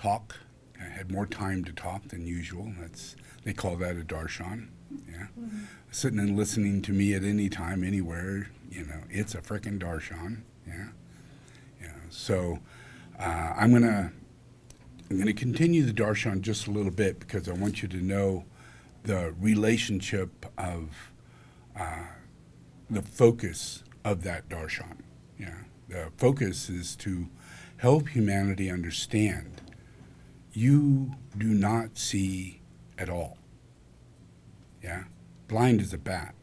talk. I had more time to talk than usual. They call that a darshan. Yeah, sitting and listening to me at any time, anywhere. It's a frickin' darshan. Yeah. So I'm gonna continue the darshan just a little bit because I want you to know the relationship of the focus of that darshan. Yeah, the focus is to help humanity understand you do not see at all. Yeah, blind as a bat.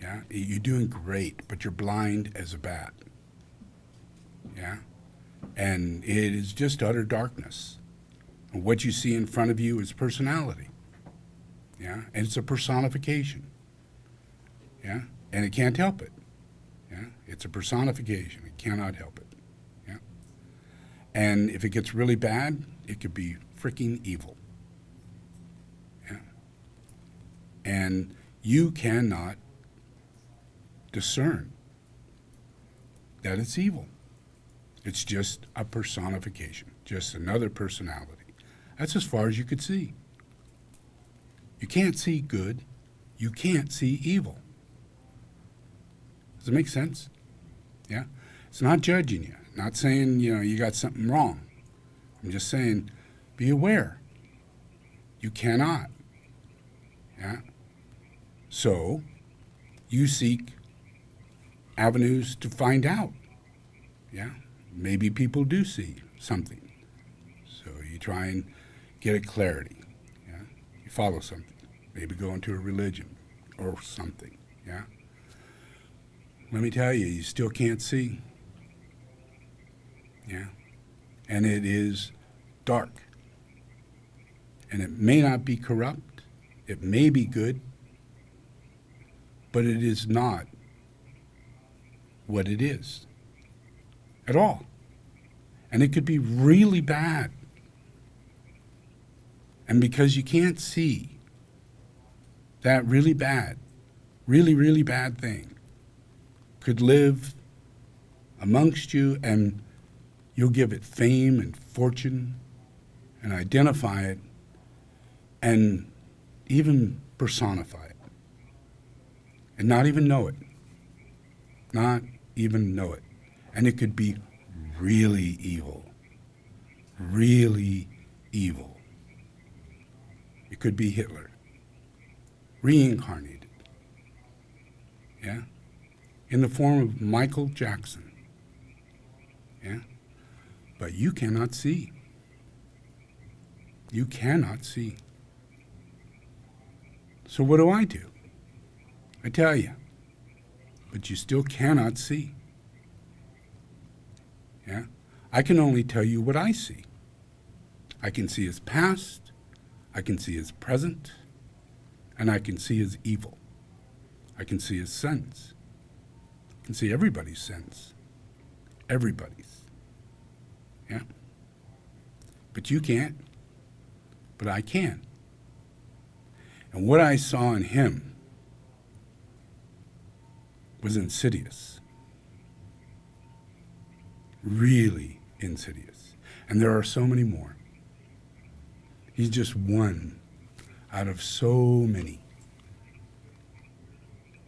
Yeah, you're doing great, but you're blind as a bat. Yeah, and it is just utter darkness. And what you see in front of you is personality. Yeah, and it's a personification. Yeah, and it can't help it. Yeah, it's a personification. It cannot help it. Yeah, and if it gets really bad, it could be freaking evil. Yeah, and you cannot discern that it's evil. It's just a personification, just another personality. That's as far as you could see. You can't see good. You can't see evil. Does it make sense? Yeah? It's not judging you, not saying, you got something wrong. I'm just saying, be aware. You cannot. Yeah? So, you seek avenues to find out. Yeah? Maybe people do see something. So you try and get a clarity. Yeah? You follow something. Maybe go into a religion or something. Yeah? Let me tell you, you still can't see. Yeah? And it is dark. And it may not be corrupt. It may be good. But it is not what it is at all. And it could be really bad. And because you can't see that really bad, really, really bad thing could live amongst you, and you'll give it fame and fortune and identify it and even personify it and not even know it. Not even know it. And it could be really evil. Really evil. It could be Hitler. Reincarnated. Yeah? In the form of Michael Jackson. Yeah? But you cannot see. You cannot see. So what do? I tell you. But you still cannot see. Yeah? I can only tell you what I see. I can see his past, I can see his present, and I can see his evil. I can see his sense. I can see everybody's sense. Everybody's. Yeah? But you can't. But I can. And what I saw in him was insidious. Really insidious. And there are so many more. He's just one out of so many.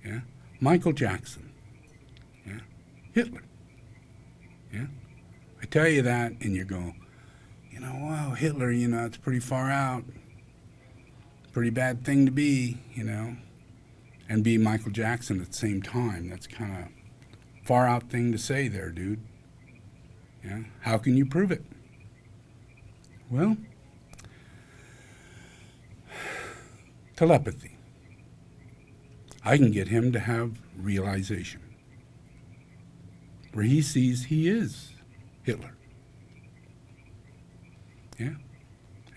Yeah? Michael Jackson. Yeah? Hitler. Yeah? I tell you that and you go, wow, Hitler, it's pretty far out. Pretty bad thing to be, and be Michael Jackson at the same time. That's kind of far out thing to say there, dude. Yeah? How can you prove it? Well, telepathy. I can get him to have realization where he sees he is Hitler. Yeah?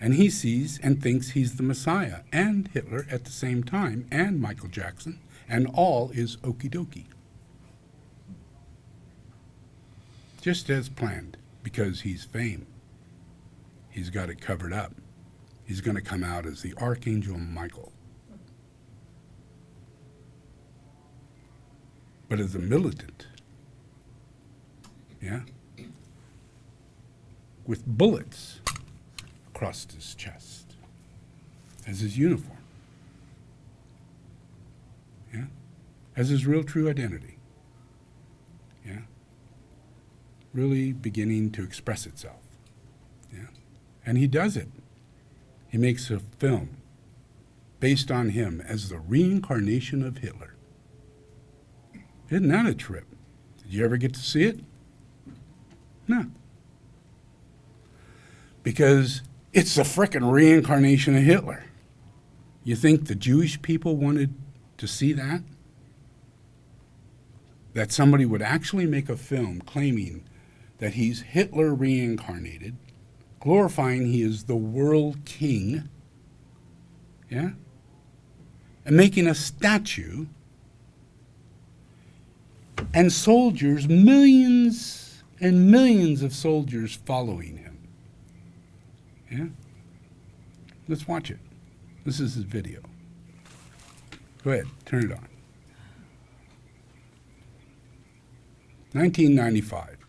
And he sees and thinks he's the Messiah and Hitler at the same time and Michael Jackson, and all is okie dokie. Just as planned, because he's fame. He's got it covered up. He's going to come out as the Archangel Michael. But as a militant, yeah, with bullets across his chest as his uniform. Yeah? As his real true identity. Yeah? Really beginning to express itself. Yeah? And he does it. He makes a film based on him as the reincarnation of Hitler. Isn't that a trip? Did you ever get to see it? No. Because it's the frickin' reincarnation of Hitler. You think the Jewish people wanted to see that? That somebody would actually make a film claiming that he's Hitler reincarnated, glorifying he is the world king, yeah? And making a statue, and soldiers, millions and millions of soldiers following him. Yeah? Let's watch it. This is his video. Go ahead, turn it on. 1995.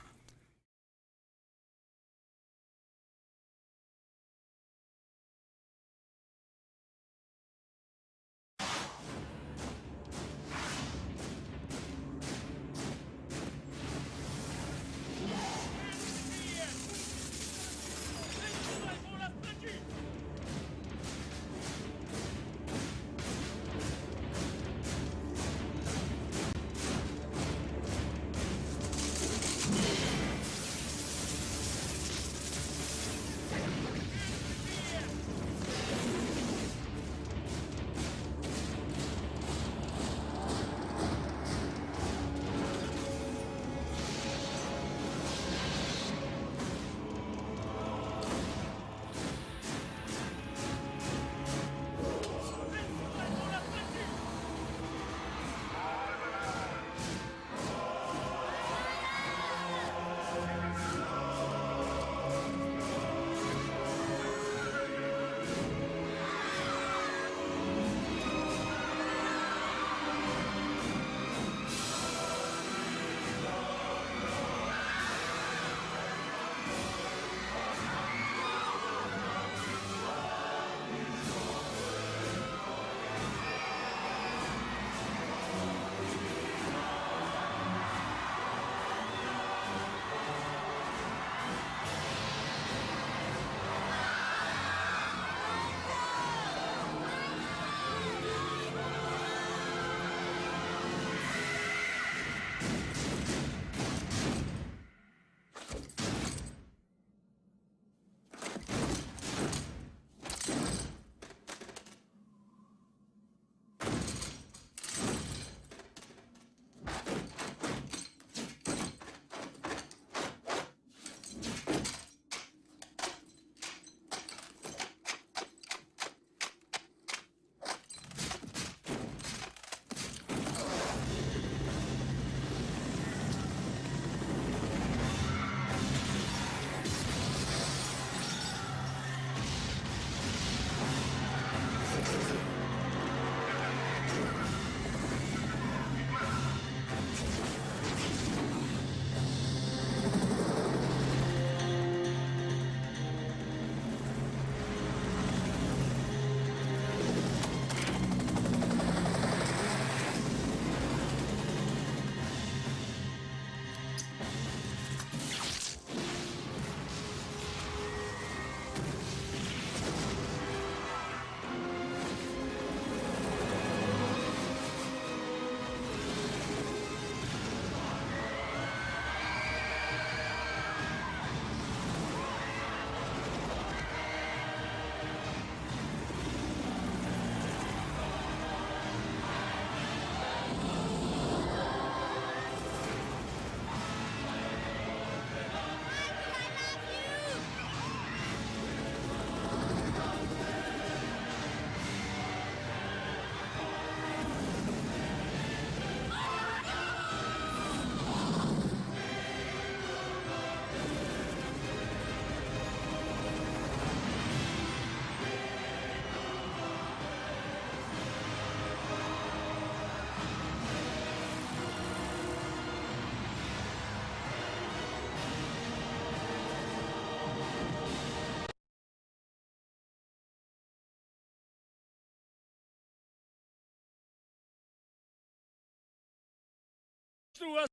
through us.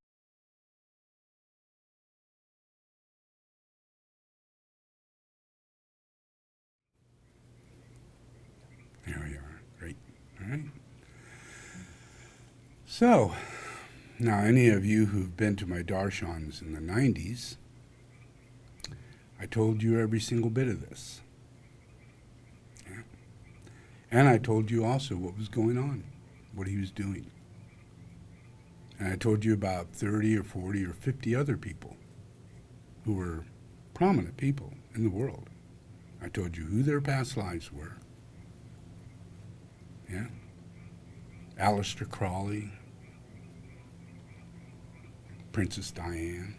There we are. Great. All right. So, now any of you who've been to my darshans in the 90s, I told you every single bit of this. Yeah. And I told you also what was going on, what he was doing. And I told you about 30 or 40 or 50 other people who were prominent people in the world. I told you who their past lives were. Yeah. Aleister Crowley, Princess Diane.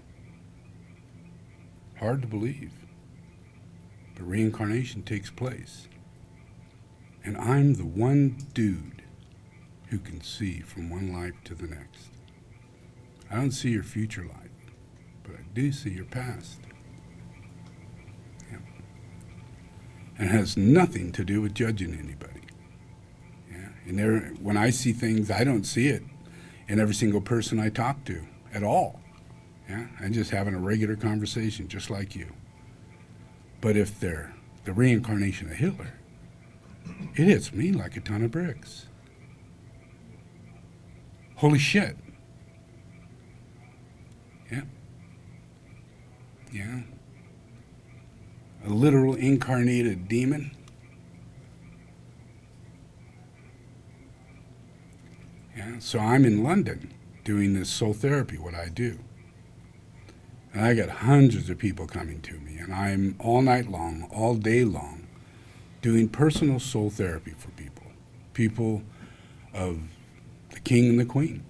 Hard to believe, but reincarnation takes place. And I'm the one dude who can see from one life to the next. I don't see your future life, but I do see your past. Yeah. And it has nothing to do with judging anybody. And there, when I see things, I don't see it in every single person I talk to at all. Yeah, I'm just having a regular conversation, just like you. But if they're the reincarnation of Hitler, it hits me like a ton of bricks. Holy shit. Yeah. Yeah. A literal incarnated demon. Yeah, so I'm in London doing this soul therapy, what I do. And I got hundreds of people coming to me, and I'm all night long, all day long, doing personal soul therapy for people. People of the king and the queen,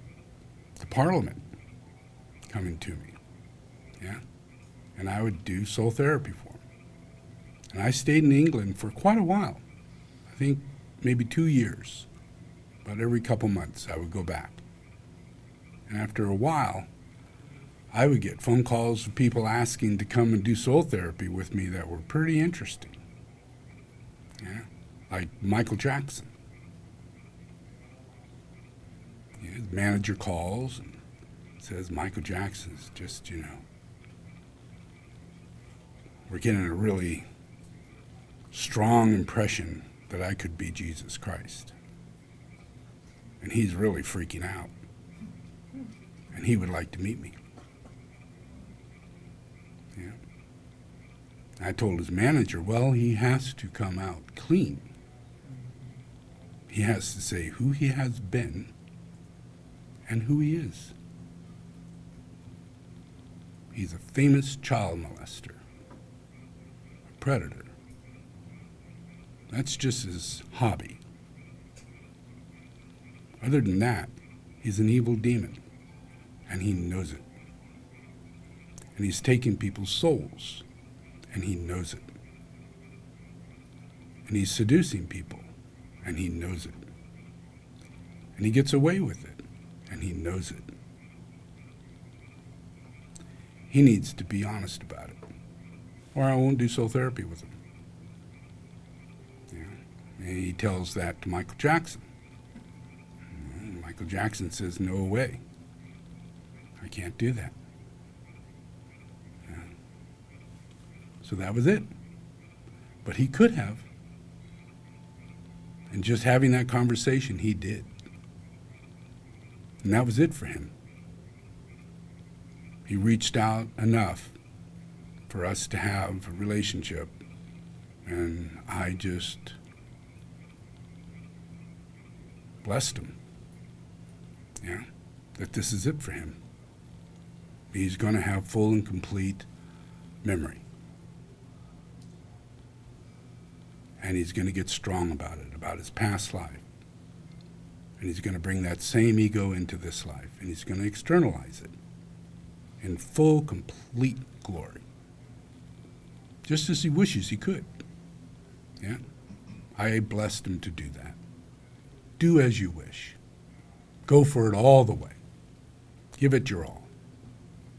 the parliament, coming to me. Yeah? And I would do soul therapy for them. And I stayed in England for quite a while. I think maybe 2 years. But every couple months I would go back. And after a while, I would get phone calls of people asking to come and do soul therapy with me that were pretty interesting. Yeah, like Michael Jackson. Yeah, the manager calls and says, Michael Jackson's just, we're getting a really strong impression that I could be Jesus Christ. And he's really freaking out. And he would like to meet me. Yeah. I told his manager, well, he has to come out clean. He has to say who he has been and who he is. He's a famous child molester, a predator. That's just his hobby. Other than that, he's an evil demon, and he knows it. And he's taking people's souls, and he knows it. And he's seducing people, and he knows it. And he gets away with it, and he knows it. He needs to be honest about it, or I won't do soul therapy with him. Yeah. And he tells that to Michael Jackson. Michael Jackson says, no way. I can't do that. Yeah. So that was it. But he could have. And just having that conversation, he did. And that was it for him. He reached out enough for us to have a relationship. And I just blessed him. Yeah, that this is it for him. He's going to have full and complete memory. And he's going to get strong about it, about his past life. And he's going to bring that same ego into this life. And he's going to externalize it in full, complete glory. Just as he wishes he could. Yeah? I blessed him to do that. Do as you wish. Go for it all the way. Give it your all.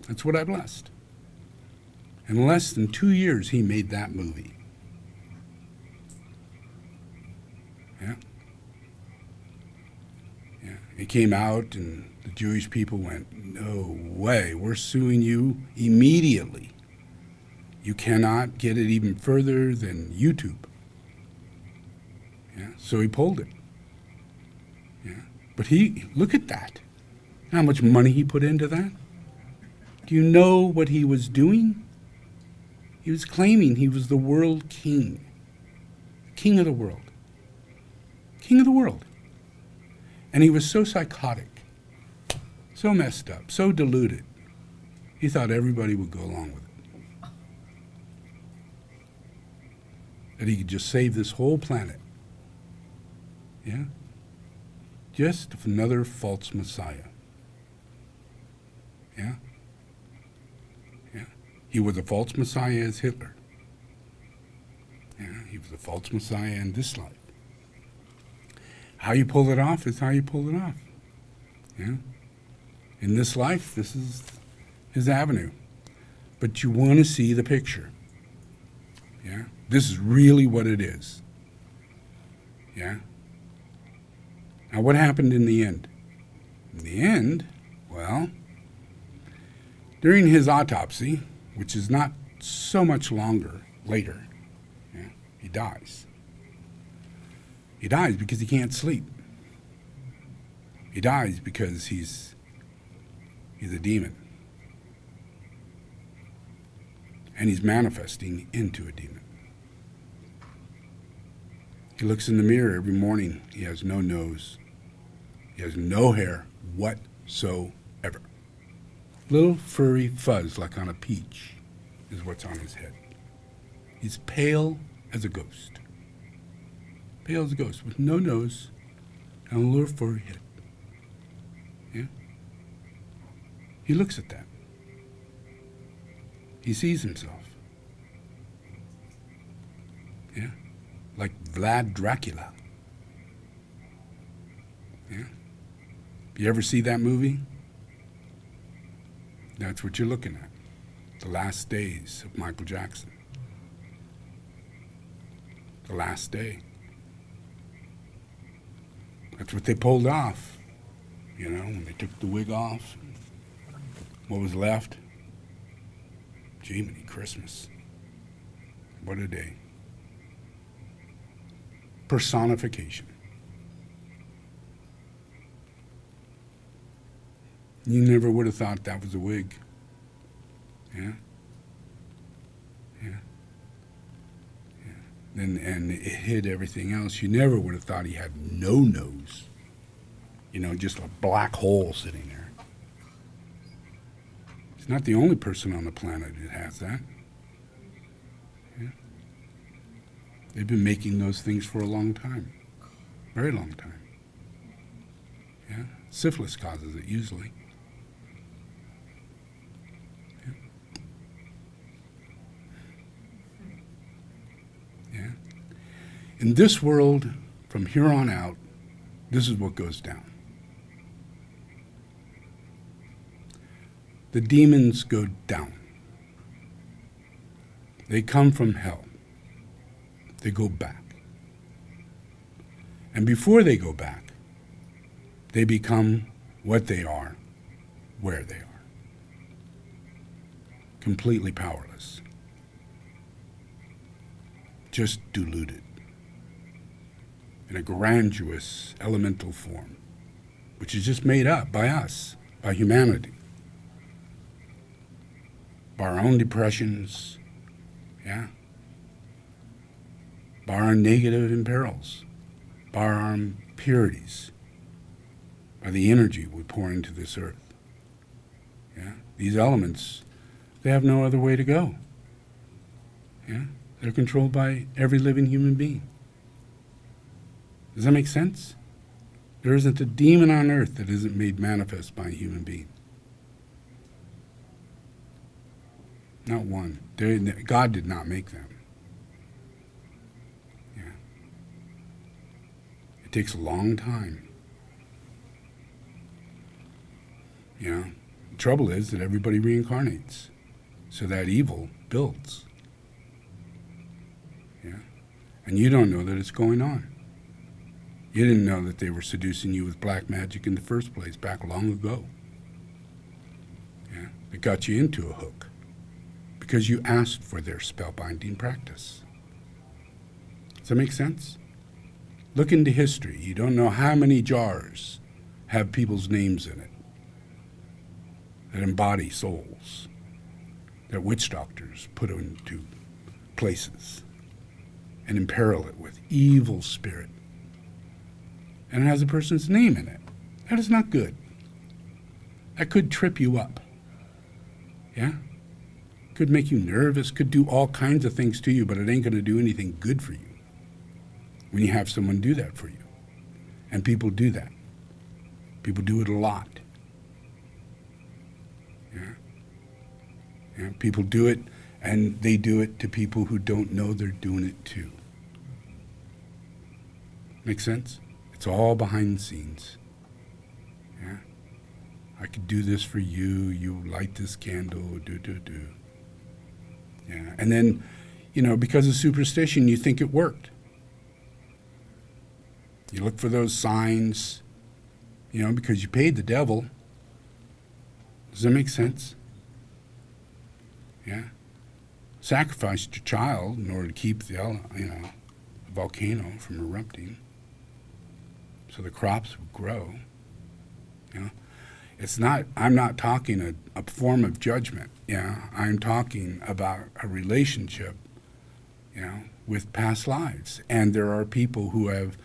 That's what I blessed. In less than 2 years, he made that movie. Yeah. Yeah. It came out, and the Jewish people went, "No way, we're suing you immediately. You cannot get it even further than YouTube." Yeah, so he pulled it. Yeah, but look at that. How much money he put into that? Do you know what he was doing? He was claiming he was the world king. King of the world. King of the world. And he was so psychotic, so messed up, so deluded, he thought everybody would go along with it. That he could just save this whole planet. Yeah? Just another false messiah. Yeah? Yeah. He was a false messiah as Hitler. Yeah, he was a false messiah in this life. How you pull it off is how you pull it off. Yeah? In this life, this is his avenue. But you want to see the picture. Yeah? This is really what it is. Yeah? Now, what happened in the end? In the end, well, during his autopsy, which is not so much longer later, yeah, he dies. He dies because he can't sleep. He dies because he's a demon. And he's manifesting into a demon. He looks in the mirror every morning. He has no nose. He has no hair whatsoever. Little furry fuzz like on a peach is what's on his head. He's pale as a ghost. Pale as a ghost, with no nose and a little furry head. Yeah? He looks at that. He sees himself. Yeah? Like Vlad Dracula. Yeah? You ever see that movie? That's what you're looking at. The last days of Michael Jackson. The last day. That's what they pulled off, you know, when they took the wig off. What was left? Jiminy Christmas. What a day. Personification. You never would have thought that was a wig. Yeah? Yeah. And it hid everything else. You never would have thought he had no nose. You know, just a black hole sitting there. He's not the only person on the planet that has that. Yeah. They've been making those things for a long time. Very long time. Yeah. Syphilis causes it usually. Yeah. In this world, from here on out, this is what goes down. The demons go down. They come from hell. They go back. And before they go back, they become what they are, where they are. Completely powerless. Just deluded in a grandiose elemental form, which is just made up by us, by humanity, by our own depressions, yeah, by our negative imperils, by our impurities, by the energy we pour into this earth. Yeah, these elements, they have no other way to go. Yeah. They're controlled by every living human being. Does that make sense? There isn't a demon on earth that isn't made manifest by a human being. Not one. God did not make them. Yeah. It takes a long time. You know, the trouble is that everybody reincarnates. So that evil builds. Yeah. And you don't know that it's going on. You didn't know that they were seducing you with black magic in the first place back long ago. Yeah? It got you into a hook because you asked for their spellbinding practice. Does that make sense? Look into history. You don't know how many jars have people's names in it that embody souls that witch doctors put into places and imperil it with evil spirit. And it has a person's name in it. That is not good. That could trip you up. Yeah? Could make you nervous, could do all kinds of things to you, but it ain't going to do anything good for you when you have someone do that for you. And people do that. People do it a lot. Yeah? Yeah? People do it, and they do it to people who don't know they're doing it too. Make sense? It's all behind the scenes. Yeah? I could do this for you, you light this candle, do. Yeah, and then, because of superstition, you think it worked. You look for those signs, because you paid the devil. Does that make sense? Yeah? Sacrificed your child in order to keep the volcano from erupting, so the crops would grow. I'm not talking a form of judgment. Yeah, I'm talking about a relationship, with past lives. And there are people who have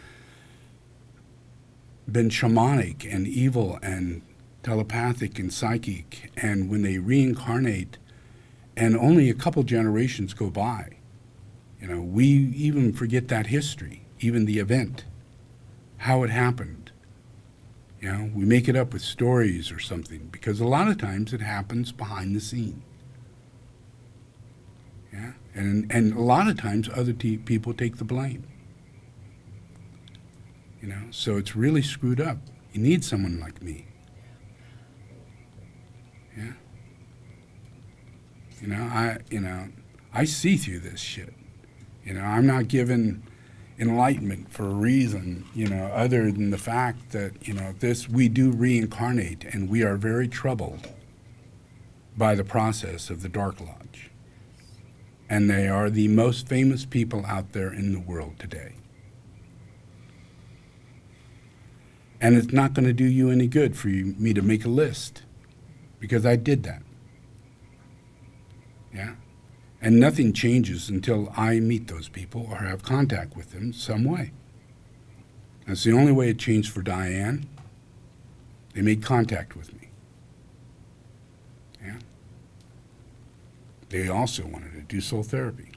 been shamanic and evil and telepathic and psychic, and when they reincarnate, and only a couple generations go by, we even forget that history, even the event, how it happened. We make it up with stories or something, because a lot of times it happens behind the scene. Yeah, and a lot of times other people take the blame. So it's really screwed up. You need someone like me. Yeah. I see through this shit. I'm not given enlightenment for a reason, other than the fact that, we do reincarnate, and we are very troubled by the process of the Dark Lodge. And they are the most famous people out there in the world today. And it's not going to do you any good for me to make a list, because I did that. Yeah? And nothing changes until I meet those people or have contact with them some way. That's the only way it changed for Diane. They made contact with me. Yeah? They also wanted to do soul therapy.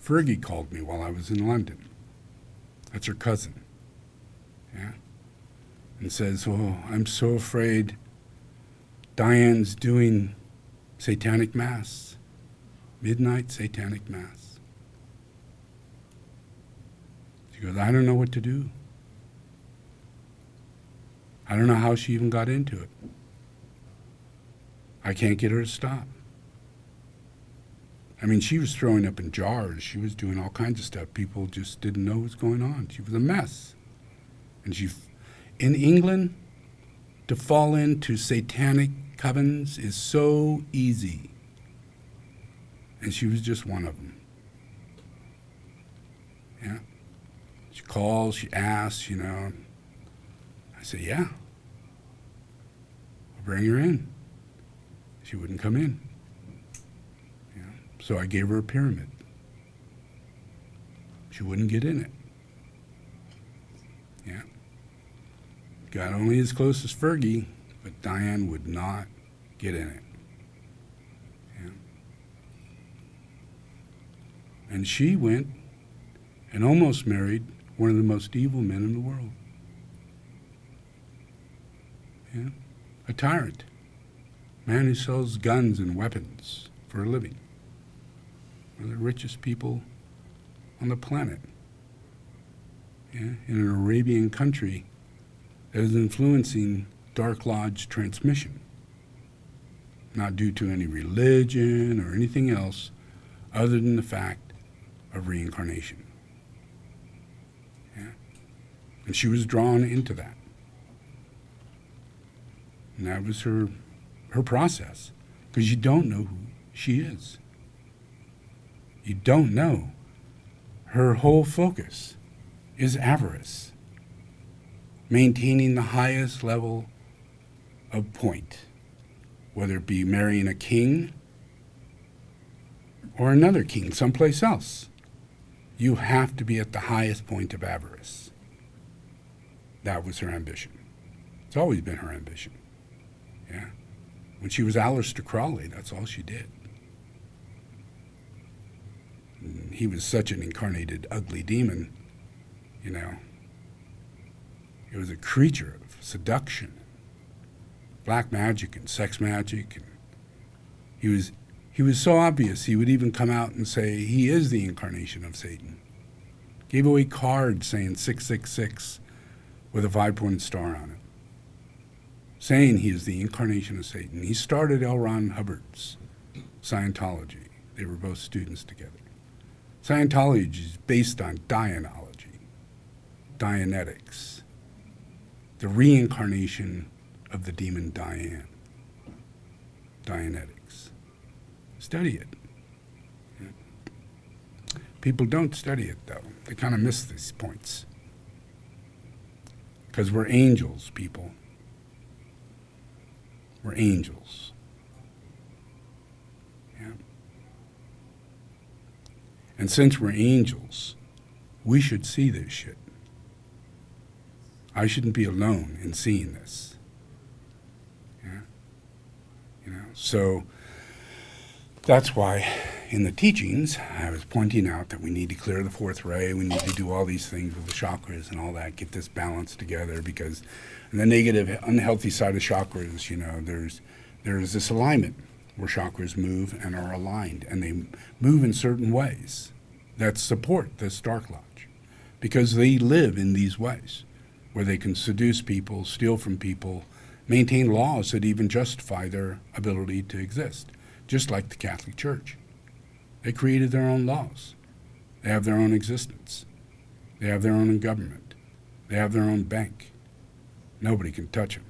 Fergie called me while I was in London. That's her cousin. Yeah? And says, "Oh, I'm so afraid Diane's doing satanic mass, midnight satanic mass." She goes, "I don't know what to do. I don't know how she even got into it. I can't get her to stop." I mean, she was throwing up in jars. She was doing all kinds of stuff. People just didn't know what was going on. She was a mess. And in England, to fall into satanic covens is so easy. And she was just one of them. Yeah. She calls, she asks, I said, "Yeah. I'll bring her in." She wouldn't come in. Yeah. So I gave her a pyramid. She wouldn't get in it. Yeah. Got only as close as Fergie, but Diane would not get in it. Yeah. And she went and almost married one of the most evil men in the world. Yeah. A tyrant. Man who sells guns and weapons for a living. One of the richest people on the planet. Yeah. In an Arabian country that is influencing Dark Lodge transmission. Not due to any religion or anything else other than the fact of reincarnation. Yeah? And she was drawn into that. And that was her process. Because you don't know who she is. You don't know. Her whole focus is avarice. Maintaining the highest level of point. Whether it be marrying a king or another king someplace else. You have to be at the highest point of avarice. That was her ambition. It's always been her ambition. Yeah. When she was Aleister Crowley, that's all she did. And he was such an incarnated ugly demon, you know. He was a creature of seduction, black magic and sex magic. And he was so obvious, he would even come out and say he is the incarnation of Satan. Gave away cards saying 666 with a 5-pointed star on it, saying he is the incarnation of Satan. He started L. Ron Hubbard's Scientology. They were both students together. Scientology is based on Dianology, Dianetics, the reincarnation of the demon Diane. Dianetics. Study it. Yeah. People don't study it, though. They kind of miss these points. Because we're angels, people. We're angels. Yeah. And since we're angels, we should see this shit. I shouldn't be alone in seeing this. Yeah. You know, so that's why in the teachings I was pointing out that we need to clear the fourth ray, we need to do all these things with the chakras and all that, get this balance together, because on the negative, unhealthy side of chakras, you know, there's this alignment where chakras move and are aligned, and they move in certain ways that support this dark lodge, because they live in these ways where they can seduce people, steal from people, maintain laws that even justify their ability to exist, just like the Catholic Church. They created their own laws. They have their own existence. They have their own government. They have their own bank. Nobody can touch them.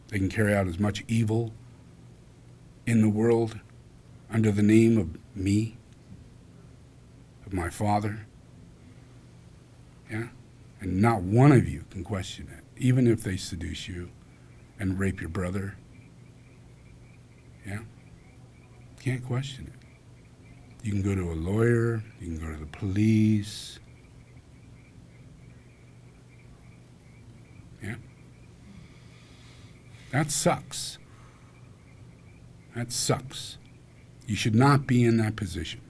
They can carry out as much evil in the world under the name of me, of my Father. Yeah? And not one of you can question it, even if they seduce you and rape your brother. Yeah? Can't question it. You can go to a lawyer, you can go to the police. Yeah? That sucks. That sucks. You should not be in that position.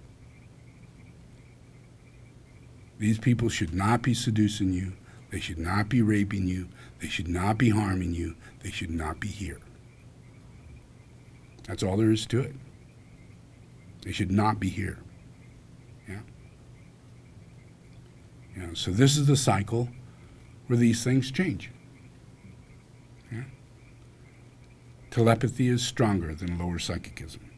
These people should not be seducing you. They should not be raping you. They should not be harming you. They should not be here. That's all there is to it. They should not be here. Yeah? You know, so this is the cycle where these things change. Yeah? Telepathy is stronger than lower psychicism.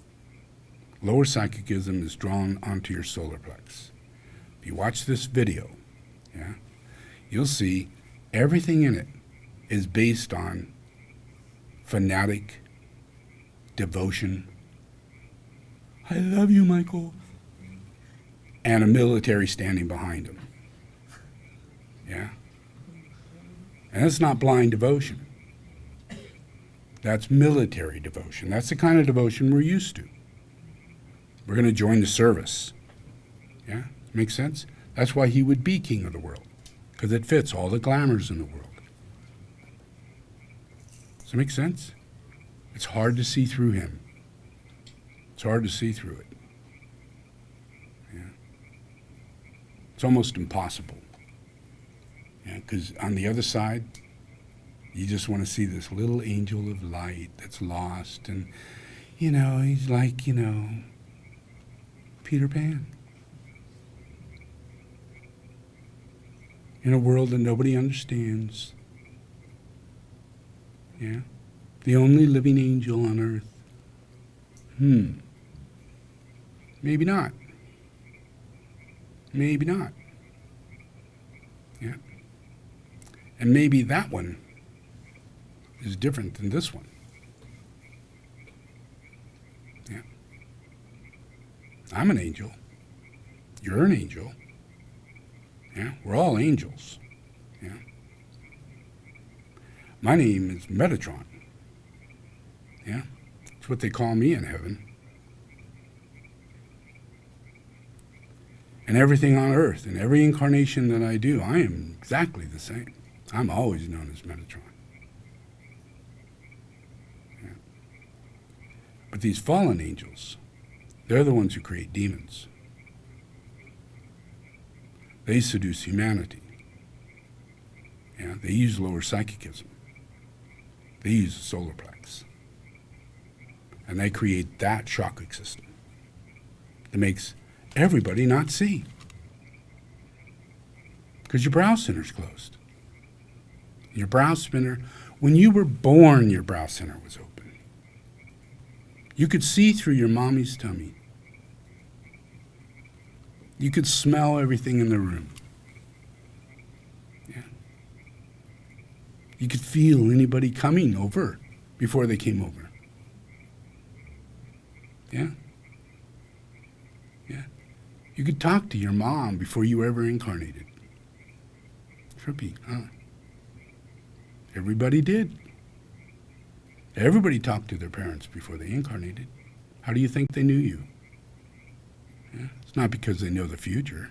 Lower psychicism is drawn onto your solar plex. If you watch this video, yeah, you'll see everything in it is based on fanatic devotion. I love you, Michael. And a military standing behind him. Yeah? And that's not blind devotion. That's military devotion. That's the kind of devotion we're used to. We're going to join the service. Yeah? Makes sense? That's why he would be king of the world. Because it fits all the glamours in the world. Does it make sense? It's hard to see through him. It's hard to see through it. Yeah. It's almost impossible. Yeah, because on the other side, you just want to see this little angel of light that's lost. And, you know, he's like, you know, Peter Pan. In a world that nobody understands. Yeah. The only living angel on earth. Maybe not. Maybe not. Yeah. And maybe that one is different than this one. Yeah. I'm an angel. You're an angel. Yeah. We're all angels. Yeah. My name is Metatron. Yeah. It's what they call me in heaven. And everything on earth, and every incarnation that I do, I am exactly the same. I'm always known as Metatron. Yeah. But these fallen angels, they're the ones who create demons. They seduce humanity. Yeah, they use lower psychicism. They use the solar plex. And they create that chakra system that makes everybody not see. Because your brow center's closed. Your brow center, when you were born, your brow center was open. You could see through your mommy's tummy. You could smell everything in the room. Yeah. You could feel anybody coming over before they came over. Yeah. Yeah. You could talk to your mom before you were ever incarnated. Trippy, huh? Everybody did. Everybody talked to their parents before they incarnated. How do you think they knew you? Yeah. It's not because they know the future.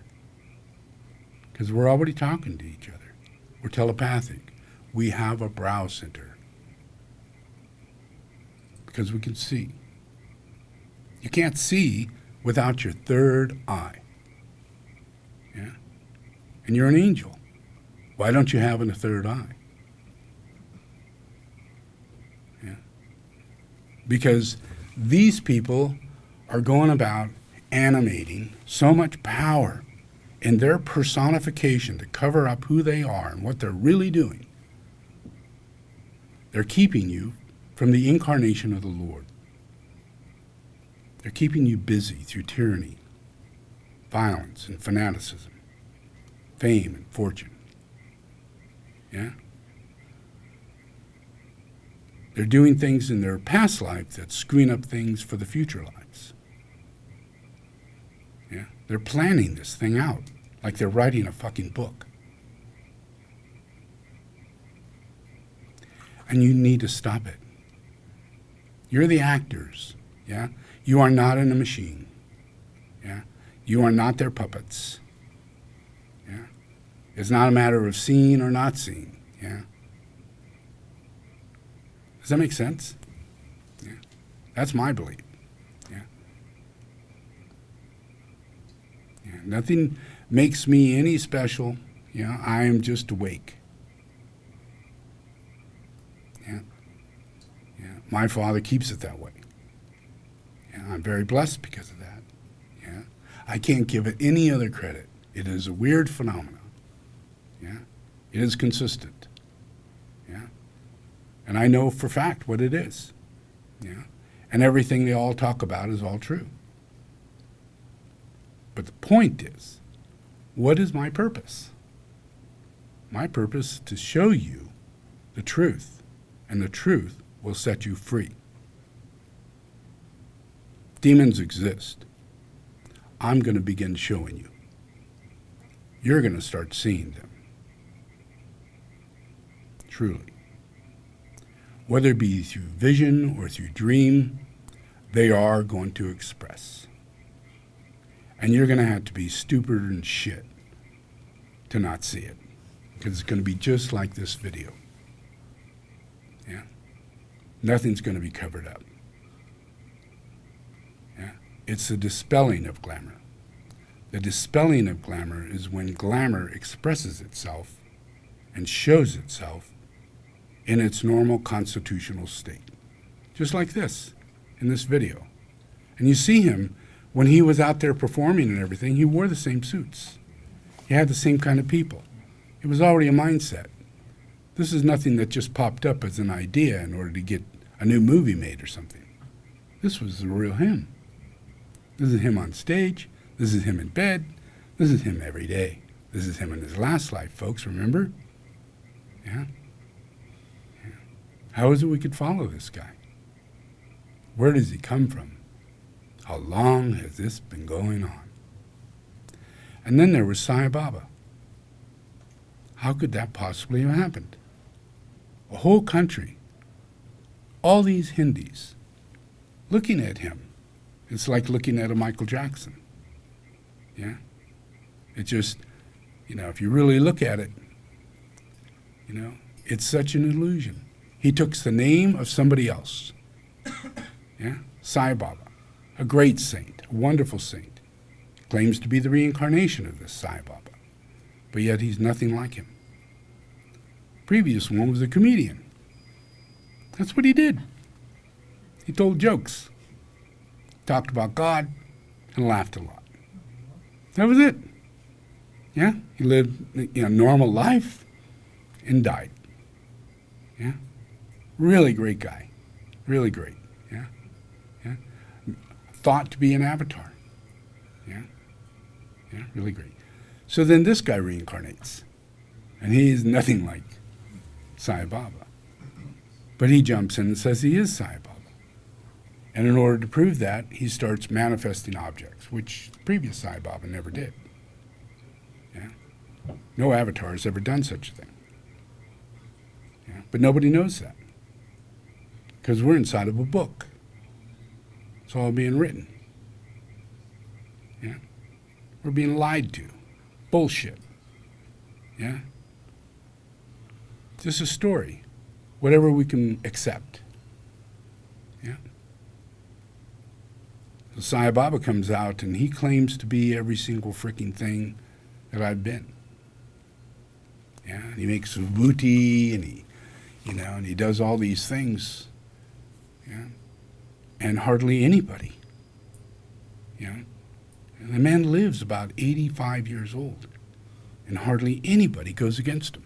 Because we're already talking to each other. We're telepathic. We have a brow center. Because we can see. You can't see without your third eye. Yeah? And you're an angel. Why don't you have a third eye? Yeah? Because these people are going about animating so much power in their personification to cover up who they are and what they're really doing. They're keeping you from the incarnation of the Lord. They're keeping you busy through tyranny, violence, and fanaticism, fame and fortune. Yeah? They're doing things in their past life that screen up things for the future lives. Yeah? They're planning this thing out like they're writing a fucking book. And you need to stop it. You're the actors, yeah? You are not in a machine, yeah? You are not their puppets, yeah? It's not a matter of seeing or not seeing, yeah? Does that make sense? Yeah. That's my belief, yeah? Yeah. Nothing makes me any special, yeah? I am just awake. Yeah. Yeah. My Father keeps it that way. Yeah. I'm very blessed because of that. Yeah. I can't give it any other credit. It is a weird phenomenon. Yeah. It is consistent. Yeah. And I know for fact what it is. Yeah. And everything they all talk about is all true. But the point is, what is my purpose? My purpose is to show you the truth, and the truth will set you free. Demons exist. I'm going to begin showing you. You're going to start seeing them. Truly. Whether it be through vision or through dream, they are going to express. And you're going to have to be stupid and shit to not see it. Because it's going to be just like this video. Yeah? Nothing's going to be covered up. Yeah? It's the dispelling of glamour. The dispelling of glamour is when glamour expresses itself and shows itself in its normal constitutional state. Just like this, in this video. And you see him, when he was out there performing and everything, he wore the same suits. He had the same kind of people. It was already a mindset. This is nothing that just popped up as an idea in order to get a new movie made or something. This was the real him. This is him on stage. This is him in bed. This is him every day. This is him in his last life, folks, remember? Yeah? Yeah. How is it we could follow this guy? Where does he come from? How long has this been going on? And then there was Sai Baba. How could that possibly have happened? A whole country, all these Hindis, looking at him. It's like looking at a Michael Jackson. Yeah? It just, if you really look at it, it's such an illusion. He took the name of somebody else. Yeah? Sai Baba, a great saint, a wonderful saint, claims to be the reincarnation of this Sai Baba, but yet he's nothing like him. Previous one was a comedian. That's what he did. He told jokes, talked about God, and laughed a lot. That was it. Yeah? He lived a normal life and died. Yeah? Really great guy. Really great. Yeah? Yeah? Thought to be an avatar. Yeah? Yeah? Really great. So then this guy reincarnates. And he is nothing like Sai Baba. But he jumps in and says he is Sai Baba. And in order to prove that, he starts manifesting objects, which the previous Sai Baba never did. Yeah? No avatar has ever done such a thing. Yeah? But nobody knows that. Because we're inside of a book. It's all being written. Yeah? We're being lied to. Bullshit. Yeah? Just a story. Whatever we can accept. Yeah? So Sai Baba comes out and he claims to be every single freaking thing that I've been. Yeah? And he makes vibhuti and he does all these things. Yeah? And hardly anybody. Yeah? And the man lives about 85 years old. And hardly anybody goes against him.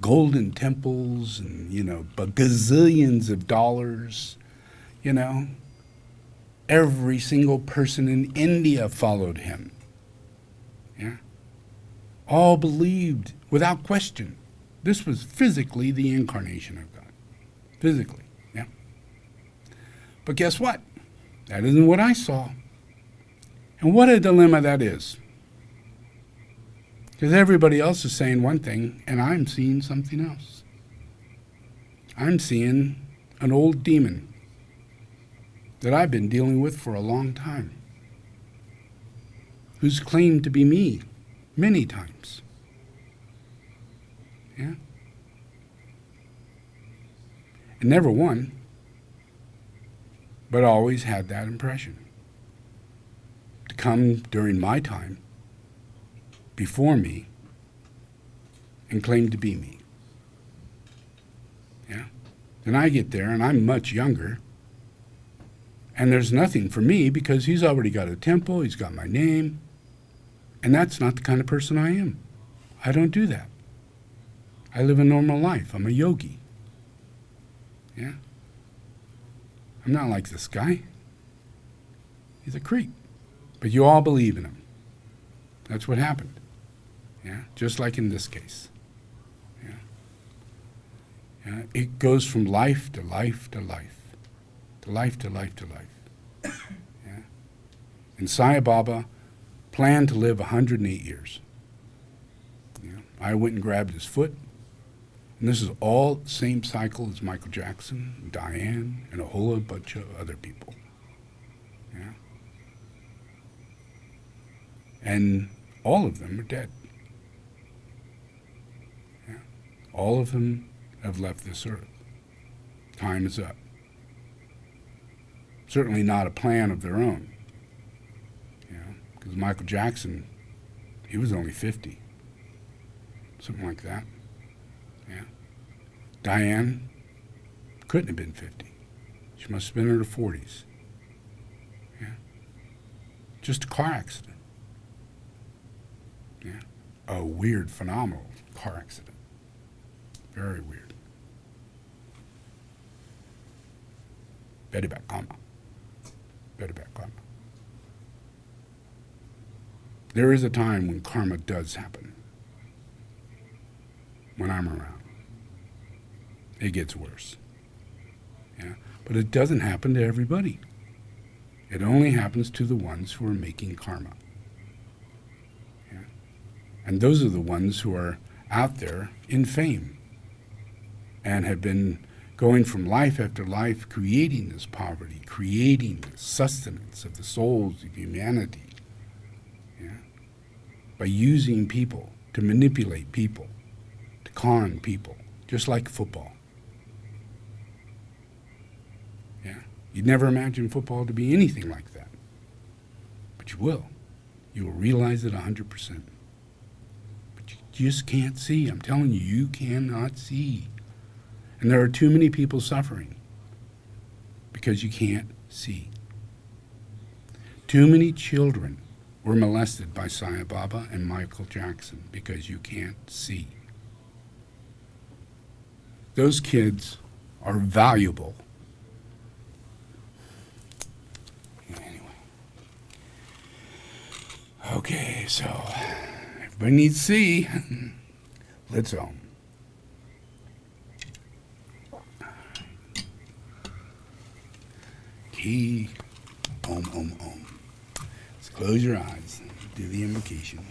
Golden temples and, gazillions of dollars, Every single person in India followed him. Yeah? All believed without question. This was physically the incarnation of God. Physically, yeah. But guess what? That isn't what I saw. And what a dilemma that is. Because everybody else is saying one thing, and I'm seeing something else. I'm seeing an old demon that I've been dealing with for a long time, who's claimed to be me many times. Yeah? And never won, but always had that impression. To come during my time, before me, and claim to be me. Yeah? Then I get there, and I'm much younger, and there's nothing for me because he's already got a temple, he's got my name, and that's not the kind of person I am. I don't do that. I live a normal life. I'm a yogi. Yeah? I'm not like this guy. He's a creep. But you all believe in him. That's what happened. Yeah? Just like in this case. Yeah? Yeah? It goes from life to life to life. To life to life to life. Yeah? And Sai Baba planned to live 108 years. Yeah? I went and grabbed his foot. And this is all the same cycle as Michael Jackson, Diane, and a whole bunch of other people. Yeah? And all of them are dead. Yeah? All of them have left this earth. Time is up. Certainly not a plan of their own. Because Michael Jackson, he was only 50. Something like that. Yeah. Diane couldn't have been 50. She must have been in her 40s. Yeah. Just a car accident. Yeah. A weird, phenomenal car accident. Very weird. Very back karma. Very bad karma. There is a time when karma does happen. when I'm around. It gets worse. Yeah? But it doesn't happen to everybody. It only happens to the ones who are making karma. Yeah? And those are the ones who are out there in fame and have been going from life after life, creating this poverty, creating this sustenance of the souls of humanity, yeah? By using people to manipulate people, to con people, just like football. Yeah? You'd never imagine football to be anything like that. But you will. You will realize it 100%. But you just can't see. I'm telling you, you cannot see. And there are too many people suffering because you can't see. Too many children were molested by Sai Baba and Michael Jackson because you can't see. Those kids are valuable. Anyway. Okay, so everybody needs to see. Let's home. Om, om, om. Let's close your eyes. Do the invocation.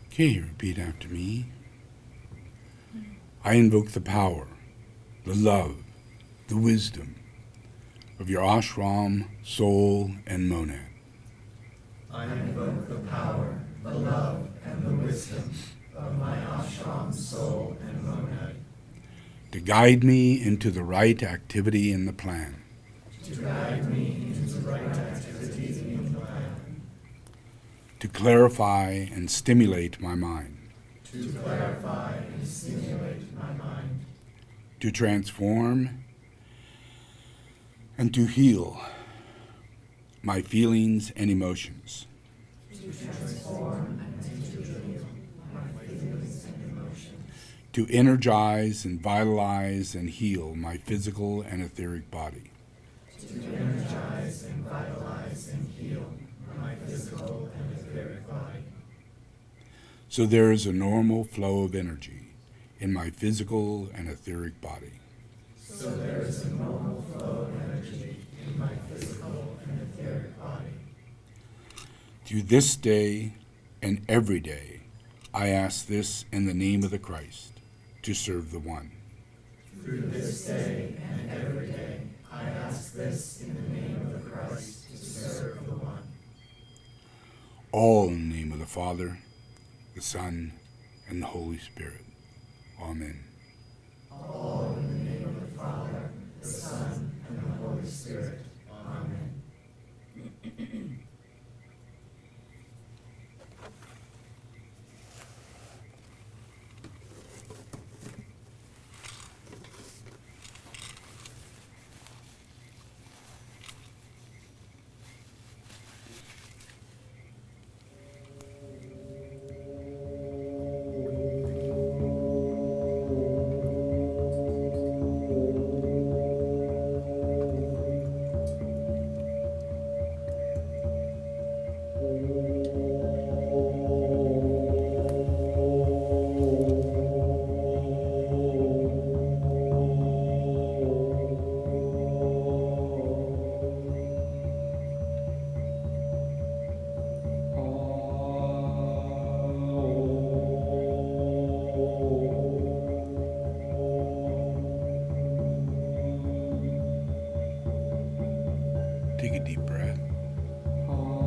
Okay, repeat after me. I invoke the power, the love, the wisdom of your ashram, soul, and monad. I invoke the power, the love, and the wisdom of my ashram, soul, and monad. To guide me into the right activity in the plan. To guide me into the right activity in the plan. To clarify and stimulate my mind. To clarify and stimulate my mind. To transform and to heal my feelings and emotions. To transform and to heal my feelings and emotions. To energize and vitalize and heal my physical and etheric body. To energize and vitalize and heal my physical and etheric body. So there is a normal flow of energy in my physical and etheric body. So there is a normal flow of energy in my physical and etheric body. Through this day and every day, I ask this in the name of the Christ, to serve the One. Through this day and every day, I ask this in the name of the Christ, to serve the One. All in the name of the Father, the Son, and the Holy Spirit. Amen. All in the name of the Father, the Son, and the Holy Spirit. Amen. Take a deep breath. Oh.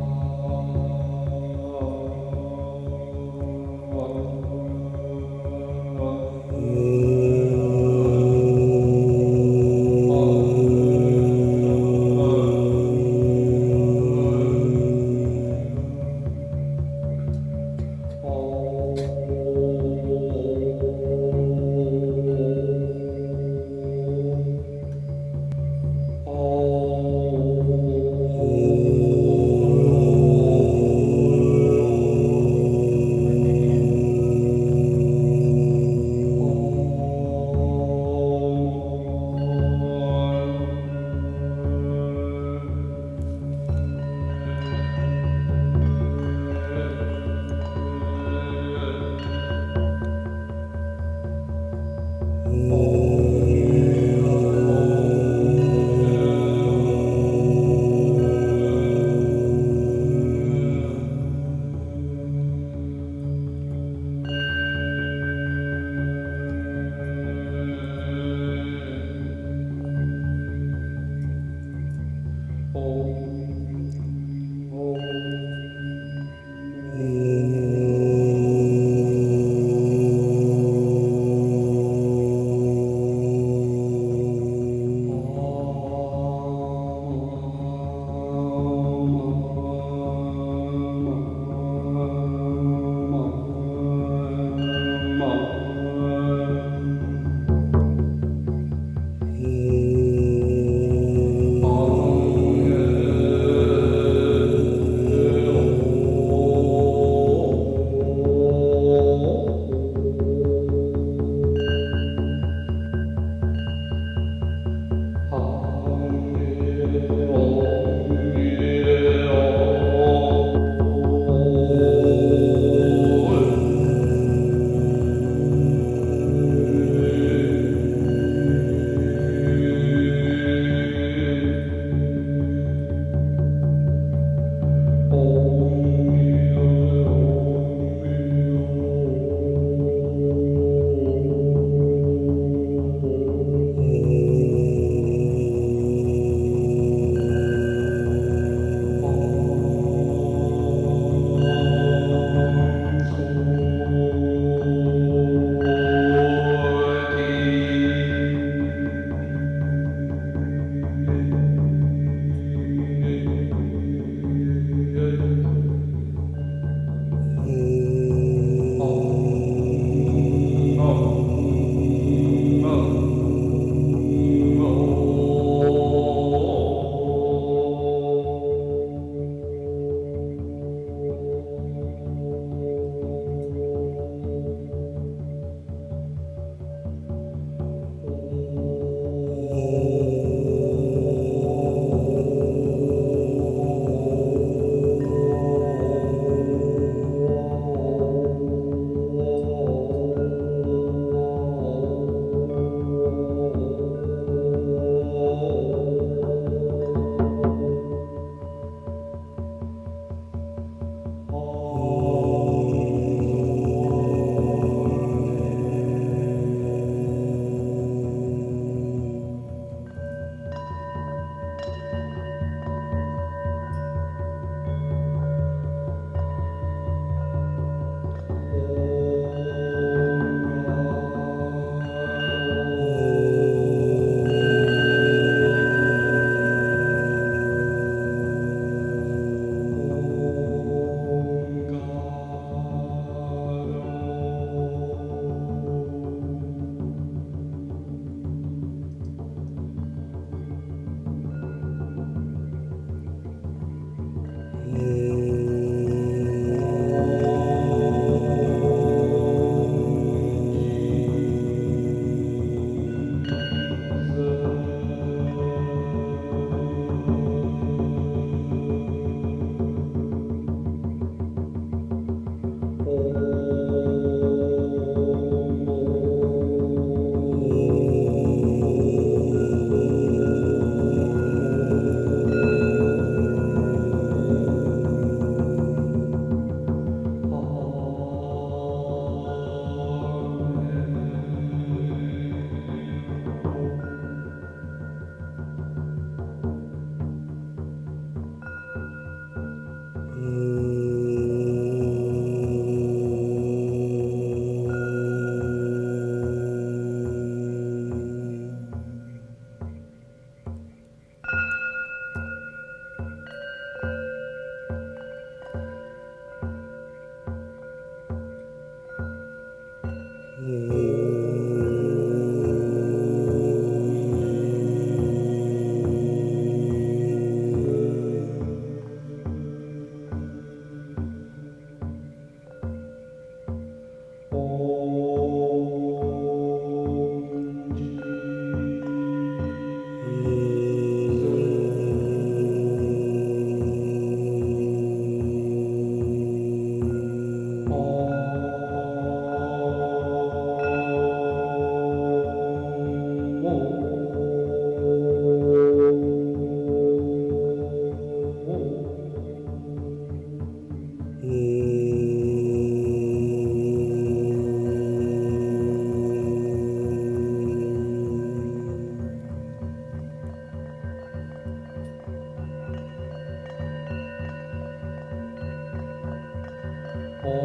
Om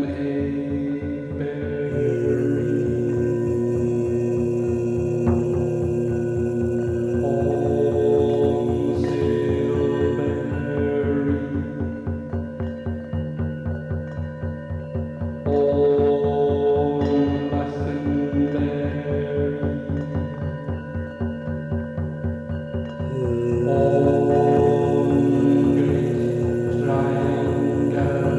a berry. Om silberry. Om lassenberry. Om great triangle.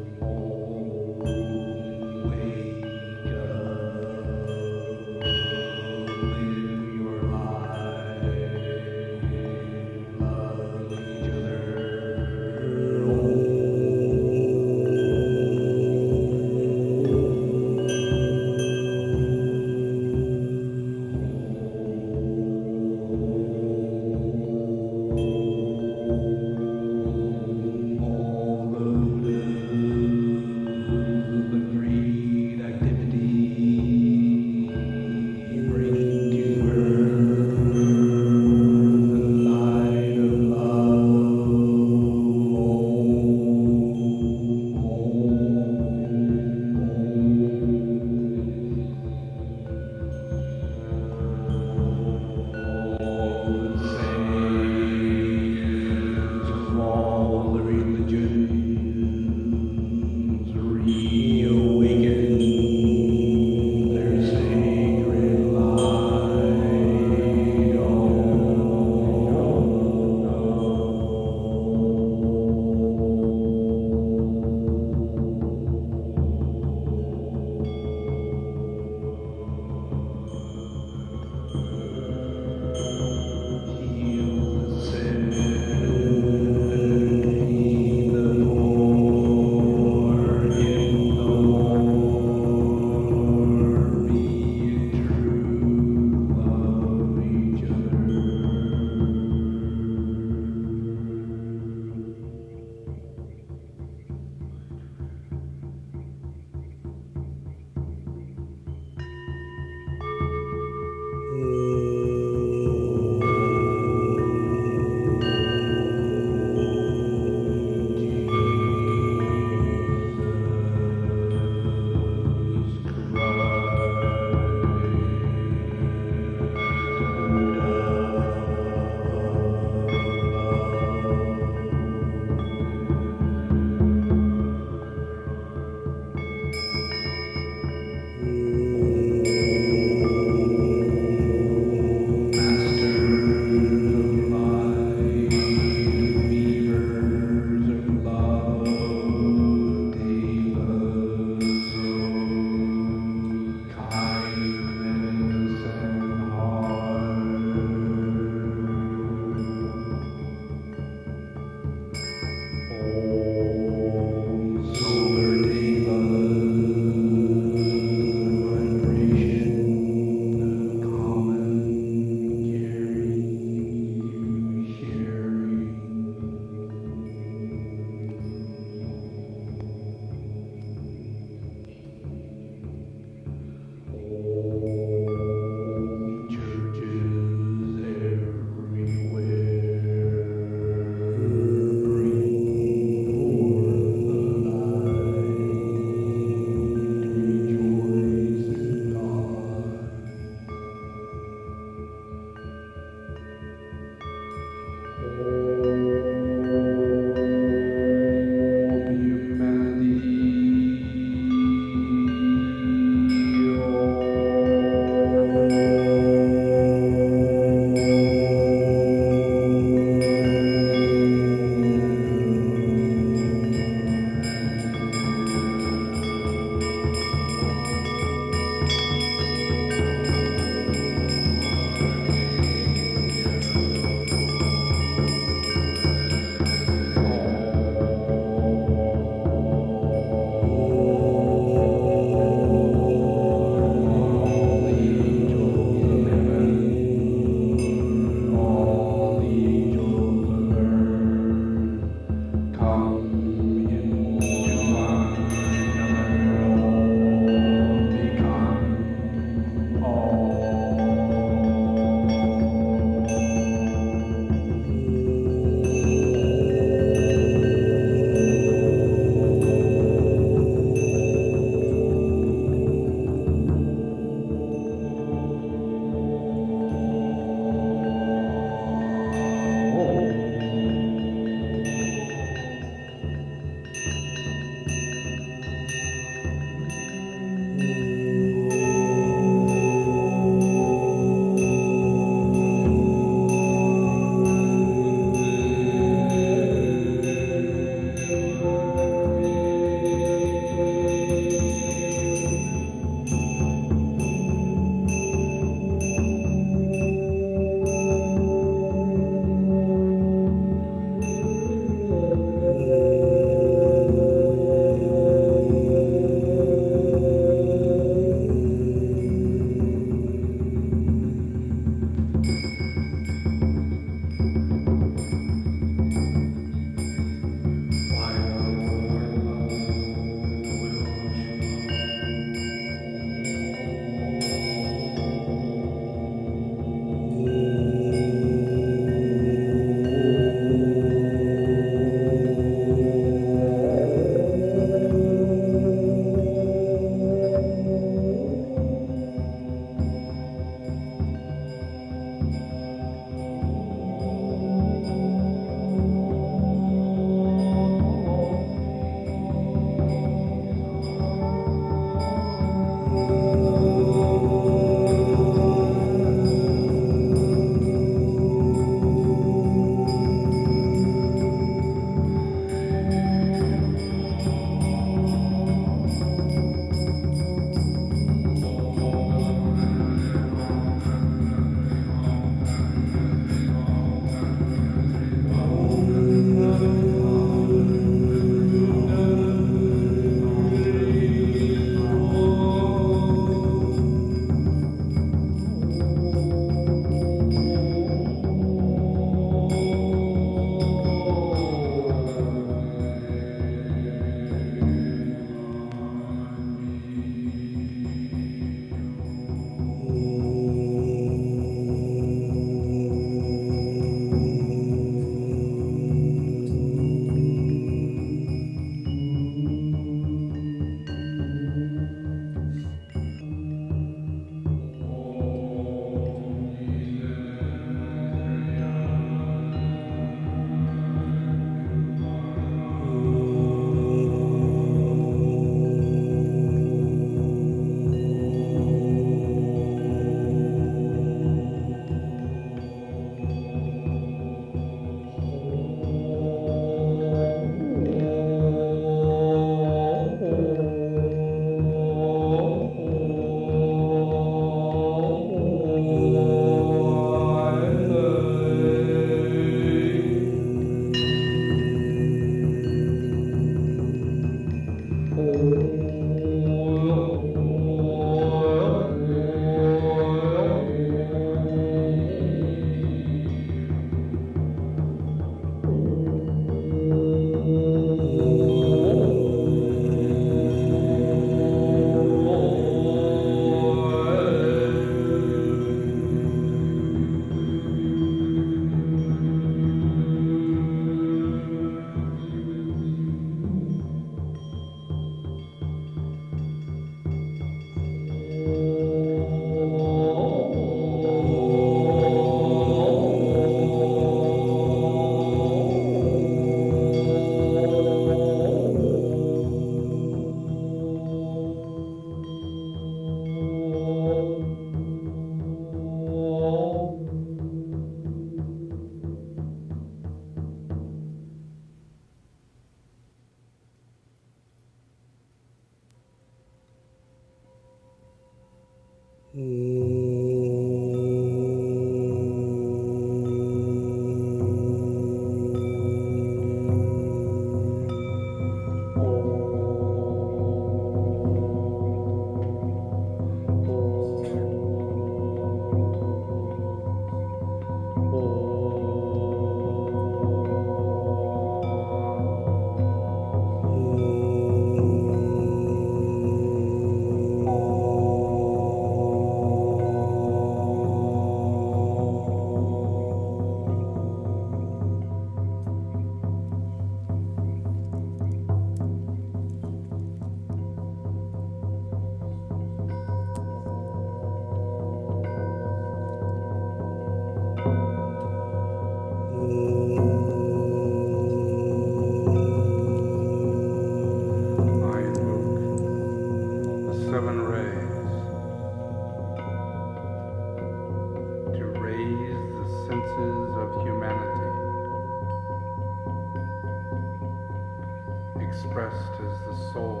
Expressed as the soul.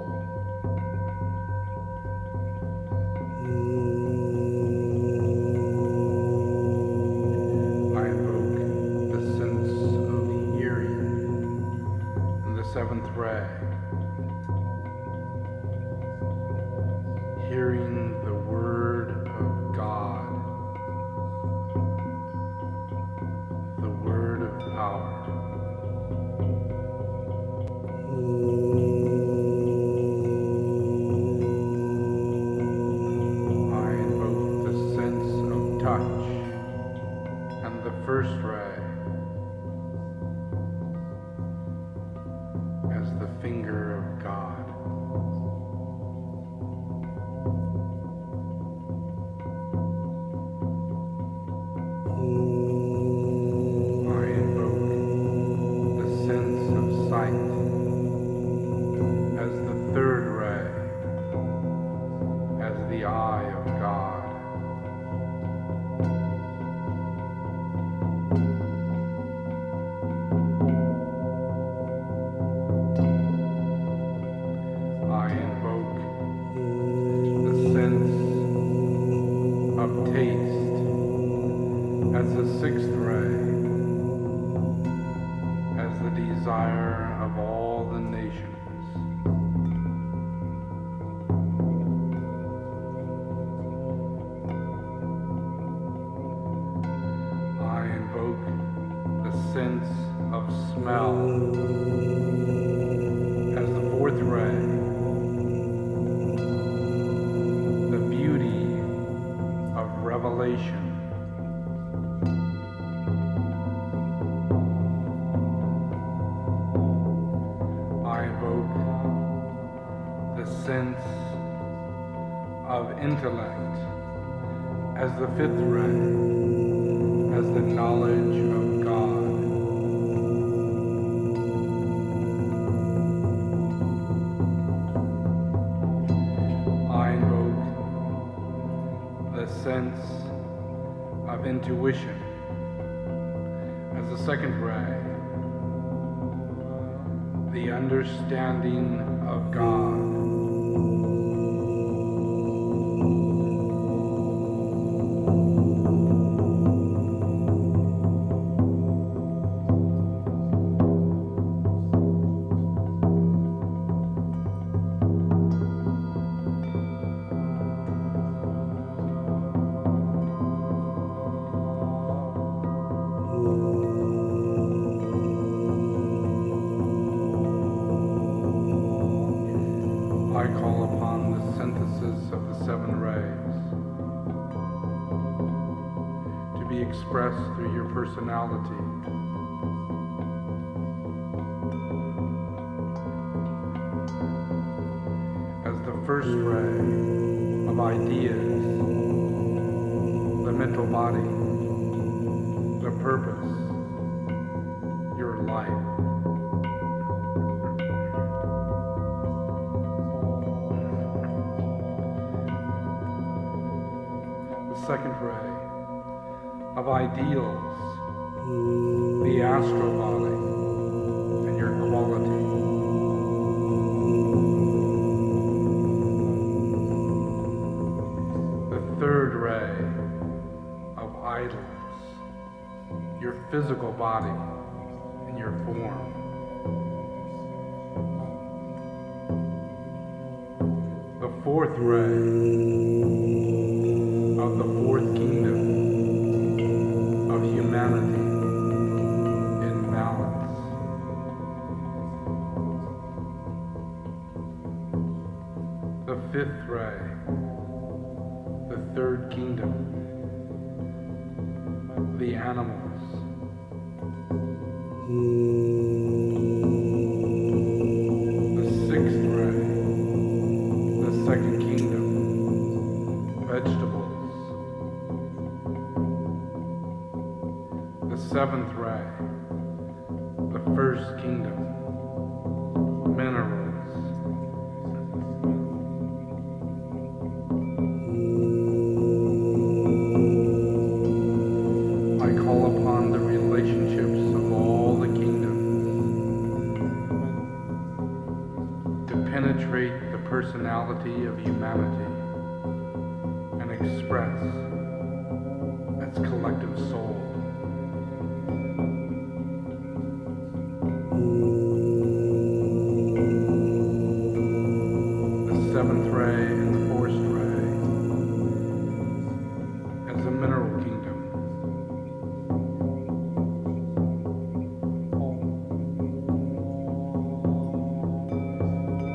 I invoke the sense of hearing and the seventh ray. Hearing the word of God, the word of power. First ray as the finger of God. I invoke the sense of sight as the third ray, as the eye of God. Sixth ray as the desire of all the nations. I invoke the sense of smell as the fourth ray, the beauty of revelation. Sense of intellect as the fifth ray, as the knowledge of God. I invoke the sense of intuition as the second ray, the understanding of God. I call upon the synthesis of the seven rays to be expressed through your personality. As the first ray of ideas, the mental body, the purpose, your life. Second ray of ideals, the astral body and your quality. The third idols, your physical body and your form. The fourth ray of the fourth kingdom of humanity in balance. The fifth ray, the third kingdom, the animals. The sixth ray, the second kingdom, vegetables. The seventh ray, the first kingdom, minerals. I call upon the relationships of all the kingdoms to penetrate the personality of humanity and express its collective soul. The seventh ray and the fourth ray as the mineral kingdom.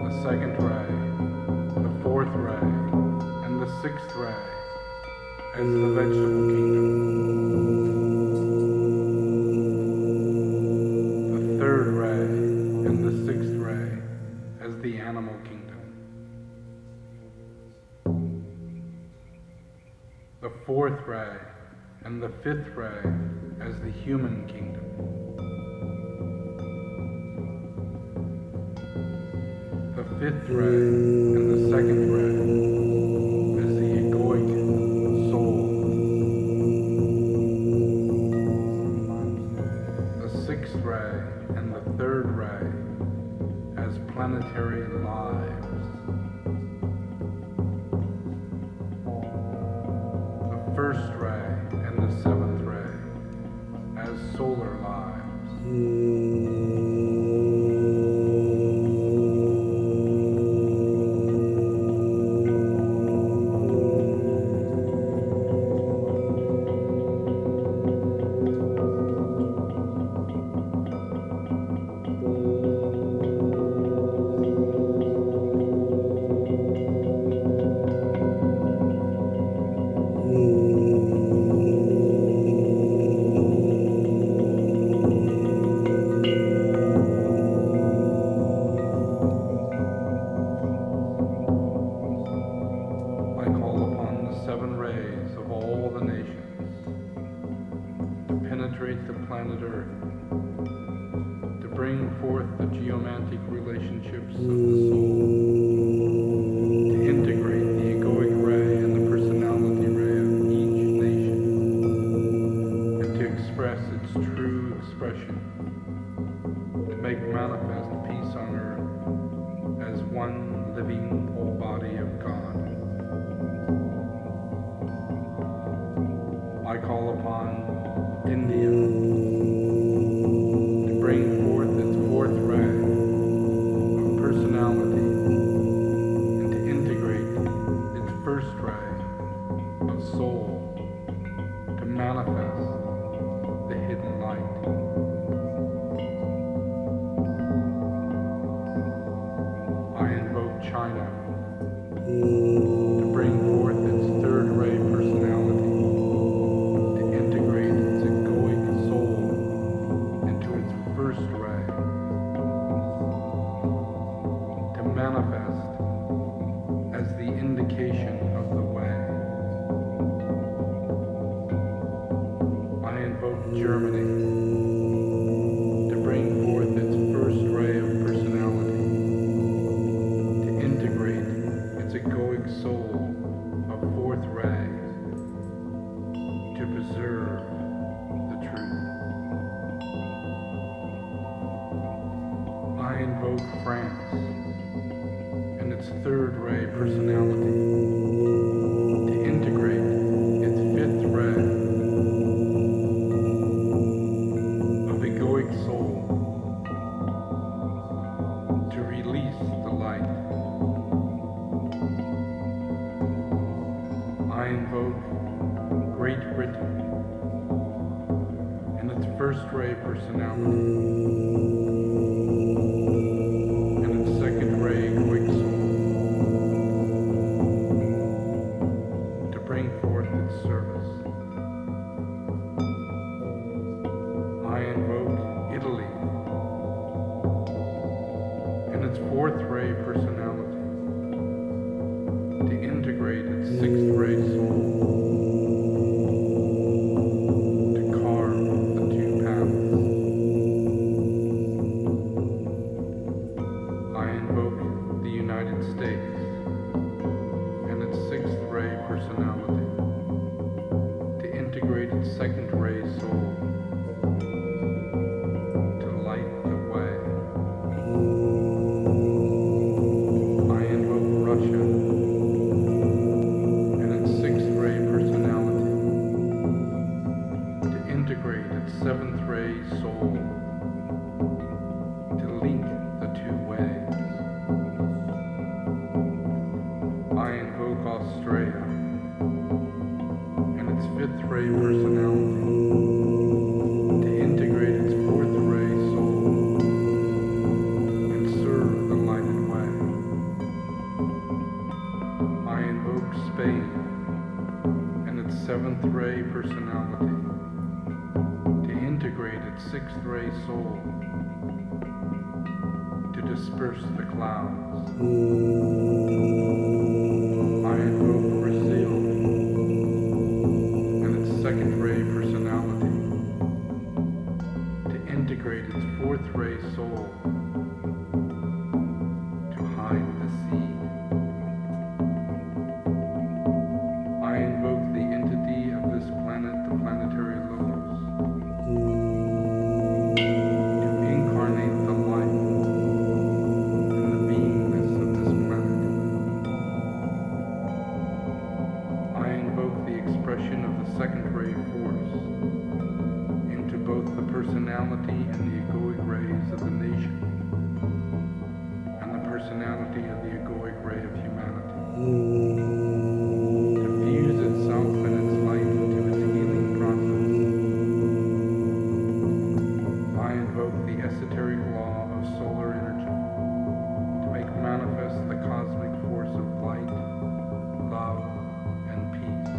The second ray, the fourth ray, and the sixth ray as the vegetable kingdom. The third ray and the sixth ray as the animal kingdom. The fourth ray and the fifth ray as the human kingdom. The fifth ray and the second ray as the egoic soul. The sixth ray and the third ray as planetary lives. The first ray and the seventh ray as solar lives. I call upon the seven rays of all the nations to penetrate the planet Earth, to bring forth the geomantic relationships of the soul, to integrate the egoic ray and the personality ray of each nation, and to express its true expression, to make manifest peace on earth as one living whole body of God. I call upon India to bring forth its fourth ray of personality and to integrate its first ray of soul to manifest the hidden light. I invoke China to bring forth its third ray personality, to integrate its egoic soul into its first ray, to manifest as the indication of the way. I invoke Germany to bring forth its first ray of personality, to integrate its egoic soul of fourth ray, to preserve the truth. I invoke France and its third ray personality to integrate its fifth ray Great Britain, in its first ray personality, and its second ray egoic soul, to bring forth its service. I invoke Italy, in its fourth ray personality, to integrate its sixth ray soul, to carve the two paths. I invoke the United States and its sixth ray personality, to integrate its second ray soul, to light the way. I invoke Russia and its sixth ray personality, to integrate its seventh ray soul, to link the two ways. I invoke Australia and its fifth ray personality, to integrate its fourth ray soul and serve the lighted way. I invoke Spain and its seventh ray personality, to integrate its sixth ray soul, to disperse the clouds. I invoke Brazil and its second ray personality, to integrate its fourth ray soul, to hide the sea. I invoke the entity of this planet, the planetary logos, to incarnate the life and the beingness of this planet. I invoke the expression of the second ray force into both the personality and the egoic rays of the nation, and the personality of the egoic ray of humanity, to fuse itself and its light into its healing process. I invoke the esoteric law of solar energy to make manifest the cosmic force of light, love, and peace.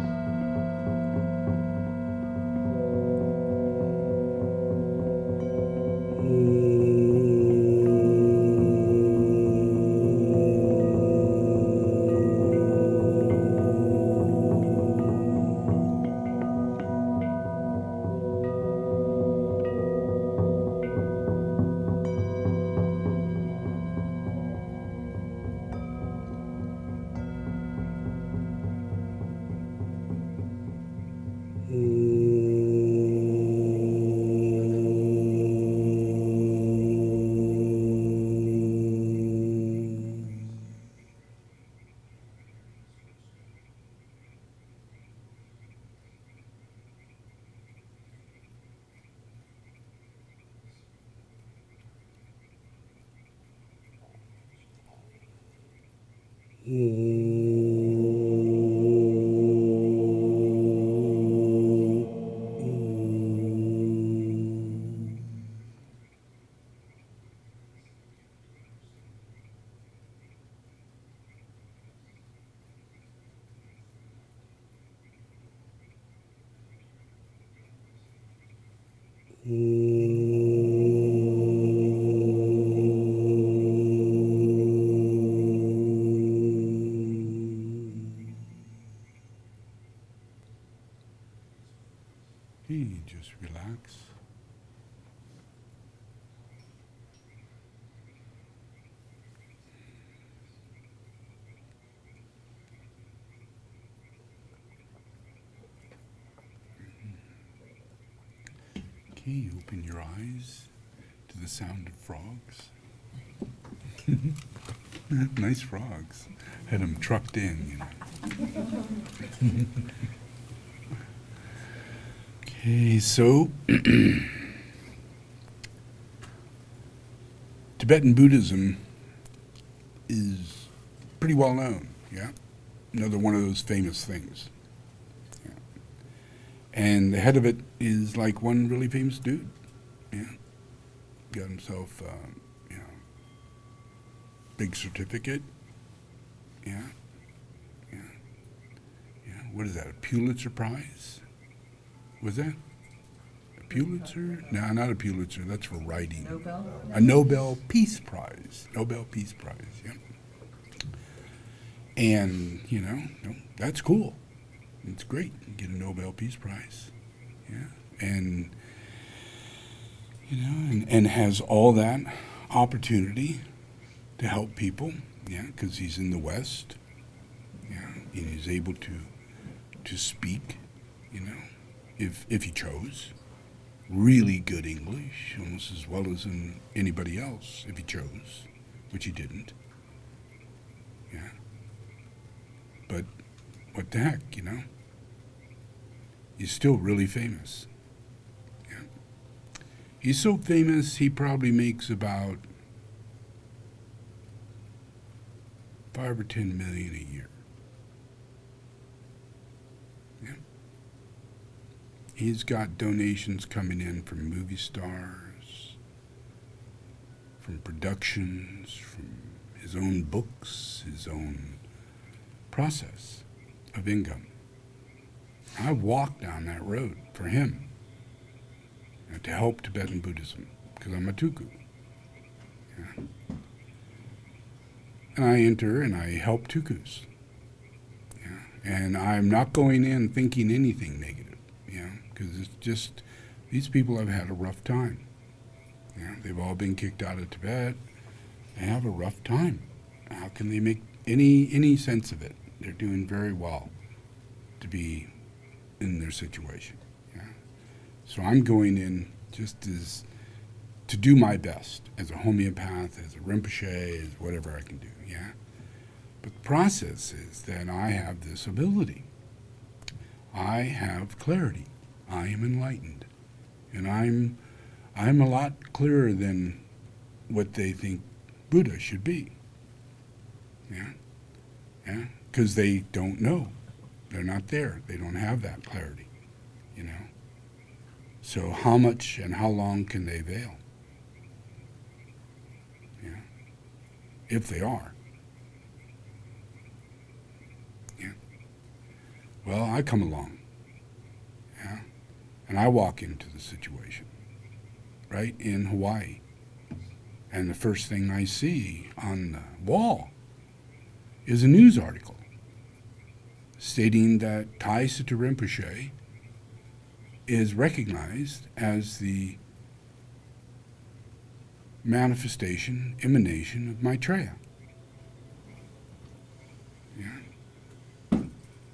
Okay, just relax. Okay, open your eyes to the sound of frogs. Nice frogs. Had them trucked in, you know. Okay, so Tibetan Buddhism is pretty well known, yeah? Another one of those famous things. Yeah. And the head of it is like one really famous dude. Yeah. Got himself, big certificate. Yeah. Yeah. Yeah. What is that? A Pulitzer Prize? Was that? A Pulitzer? No, not a Pulitzer. That's for writing. Nobel? A Nobel Peace Prize. Nobel Peace Prize, yeah. And, that's cool. It's great. You get a Nobel Peace Prize. Yeah. And, and has all that opportunity to help people, yeah, because he's in the West, yeah, and he's able to speak, if he chose, really good English, almost as well as in anybody else, if he chose, which he didn't, yeah. But what the heck, He's still really famous. Yeah. He's so famous, he probably makes about 5 or 10 million a year. Yeah. He's got donations coming in from movie stars, from productions, from his own books, his own process of income. I walked down that road for him to help Tibetan Buddhism because I'm a tuku. Yeah. And I enter and I help tukus. Yeah. And I'm not going in thinking anything negative, because it's just these people have had a rough time. Yeah. They've all been kicked out of Tibet. They have a rough time. How can they make any sense of it? They're doing very well to be in their situation. Yeah. So I'm going in just as to do my best as a homeopath, as a Rinpoche, as whatever I can do. Yeah. But the process is that I have this ability. I have clarity. I am enlightened, and I'm a lot clearer than what they think Buddha should be. Yeah. Yeah. Because they don't know. They're not there. They don't have that clarity, So how much and how long can they veil? Yeah. If they are. Yeah. Well, I come along. Yeah. And I walk into the situation, right, in Hawaii. And the first thing I see on the wall is a news article stating that Tai Situ Rinpoche is recognized as the manifestation, emanation of Maitreya. Yeah.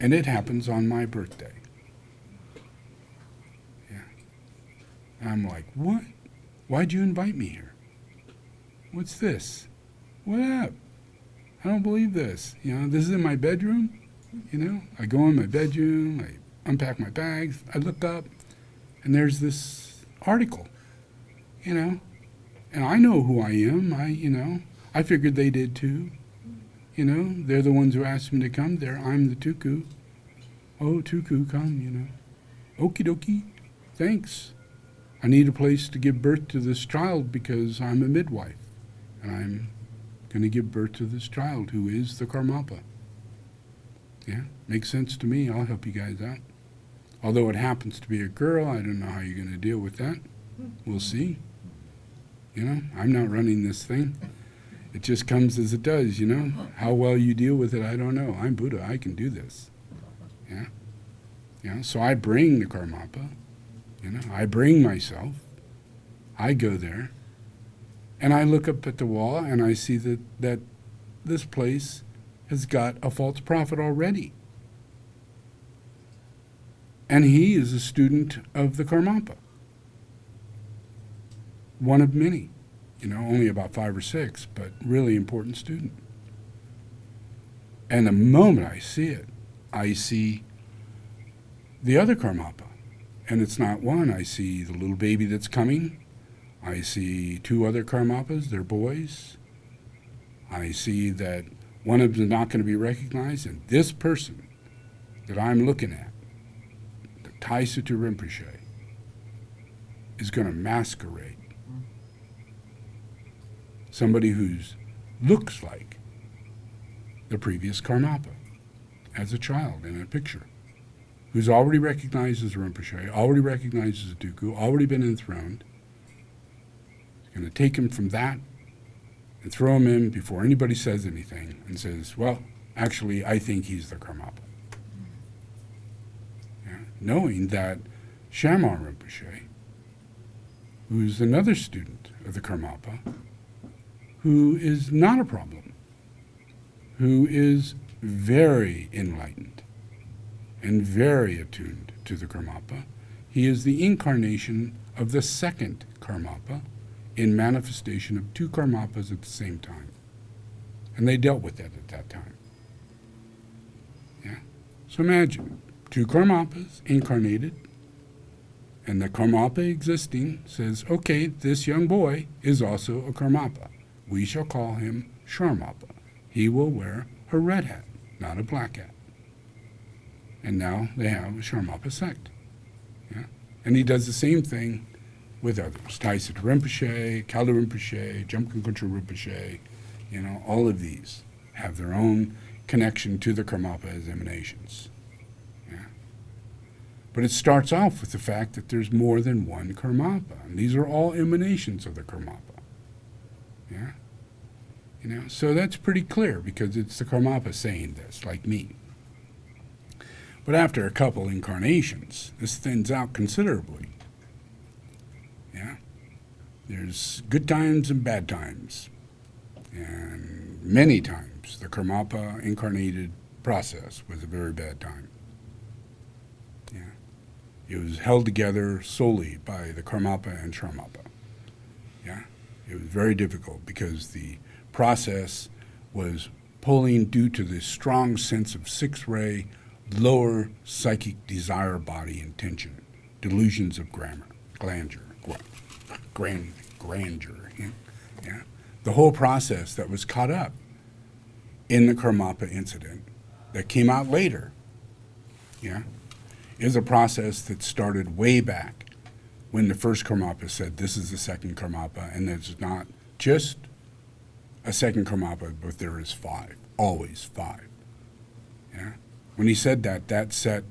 And it happens on my birthday. Yeah. And I'm like, what? Why'd you invite me here? What's this? What up? I don't believe this. This is in my bedroom. I go in my bedroom, I unpack my bags, I look up, and there's this article, and I know who I am. I figured they did too. They're the ones who asked me to come there. I'm the tuku. Oh, tuku, come, Okie dokie, thanks. I need a place to give birth to this child because I'm a midwife, and I'm going to give birth to this child who is the Karmapa. Yeah, makes sense to me. I'll help you guys out. Although it happens to be a girl, I don't know how you're going to deal with that. We'll see. I'm not running this thing. It just comes as it does, How well you deal with it, I don't know. I'm Buddha. I can do this. Yeah. Yeah. So I bring the Karmapa. I bring myself. I go there. And I look up at the wall and I see that this place has got a false prophet already. And he is a student of the Karmapa. One of many. Only about 5 or 6, but really important student. And the moment I see it, I see the other Karmapa. And it's not one. I see the little baby that's coming. I see 2 other Karmapas, they're boys. I see that one of them is not going to be recognized, and this person that I'm looking at, the Taisattu Rinpoche is going to masquerade somebody who looks like the previous Karmapa as a child in a picture, who's already recognized as Rinpoche, already recognized as a Dooku, already been enthroned. He's going to take him from that and throw him in before anybody says anything and says, well, actually, I think he's the Karmapa. Yeah? Knowing that Shamar Rinpoche, who's another student of the Karmapa, who is not a problem, who is very enlightened and very attuned to the Karmapa. He is the incarnation of the second Karmapa in manifestation of two Karmapas at the same time. And they dealt with that at that time. Yeah? So imagine, two Karmapas incarnated, and the Karmapa existing says, okay, this young boy is also a Karmapa. We shall call him Sharmapa. He will wear a red hat, not a black hat. And now they have a Sharmapa sect. Yeah? And he does the same thing with others. Taisattu Rinpoche, Kaldu Rinpoche, Jumkun Kunchu Rinpoche, all of these have their own connection to the Karmapa as emanations. Yeah? But it starts off with the fact that there's more than one Karmapa, and these are all emanations of the Karmapa. Yeah? So that's pretty clear because it's the Karmapa saying this, like me. But after a couple incarnations, this thins out considerably. Yeah? There's good times and bad times. And many times the Karmapa incarnated process was a very bad time. Yeah? It was held together solely by the Karmapa and Sharmapa. Yeah? It was very difficult because the process was pulling due to the strong sense of six-ray, lower psychic desire body intention, delusions of grandeur. Yeah? The whole process that was caught up in the Karmapa incident that came out later, yeah, is a process that started way back when the first Karmapa said this is the second Karmapa, and it's not just a second Karmapa, but there is five, always five. Yeah? When he said that, that set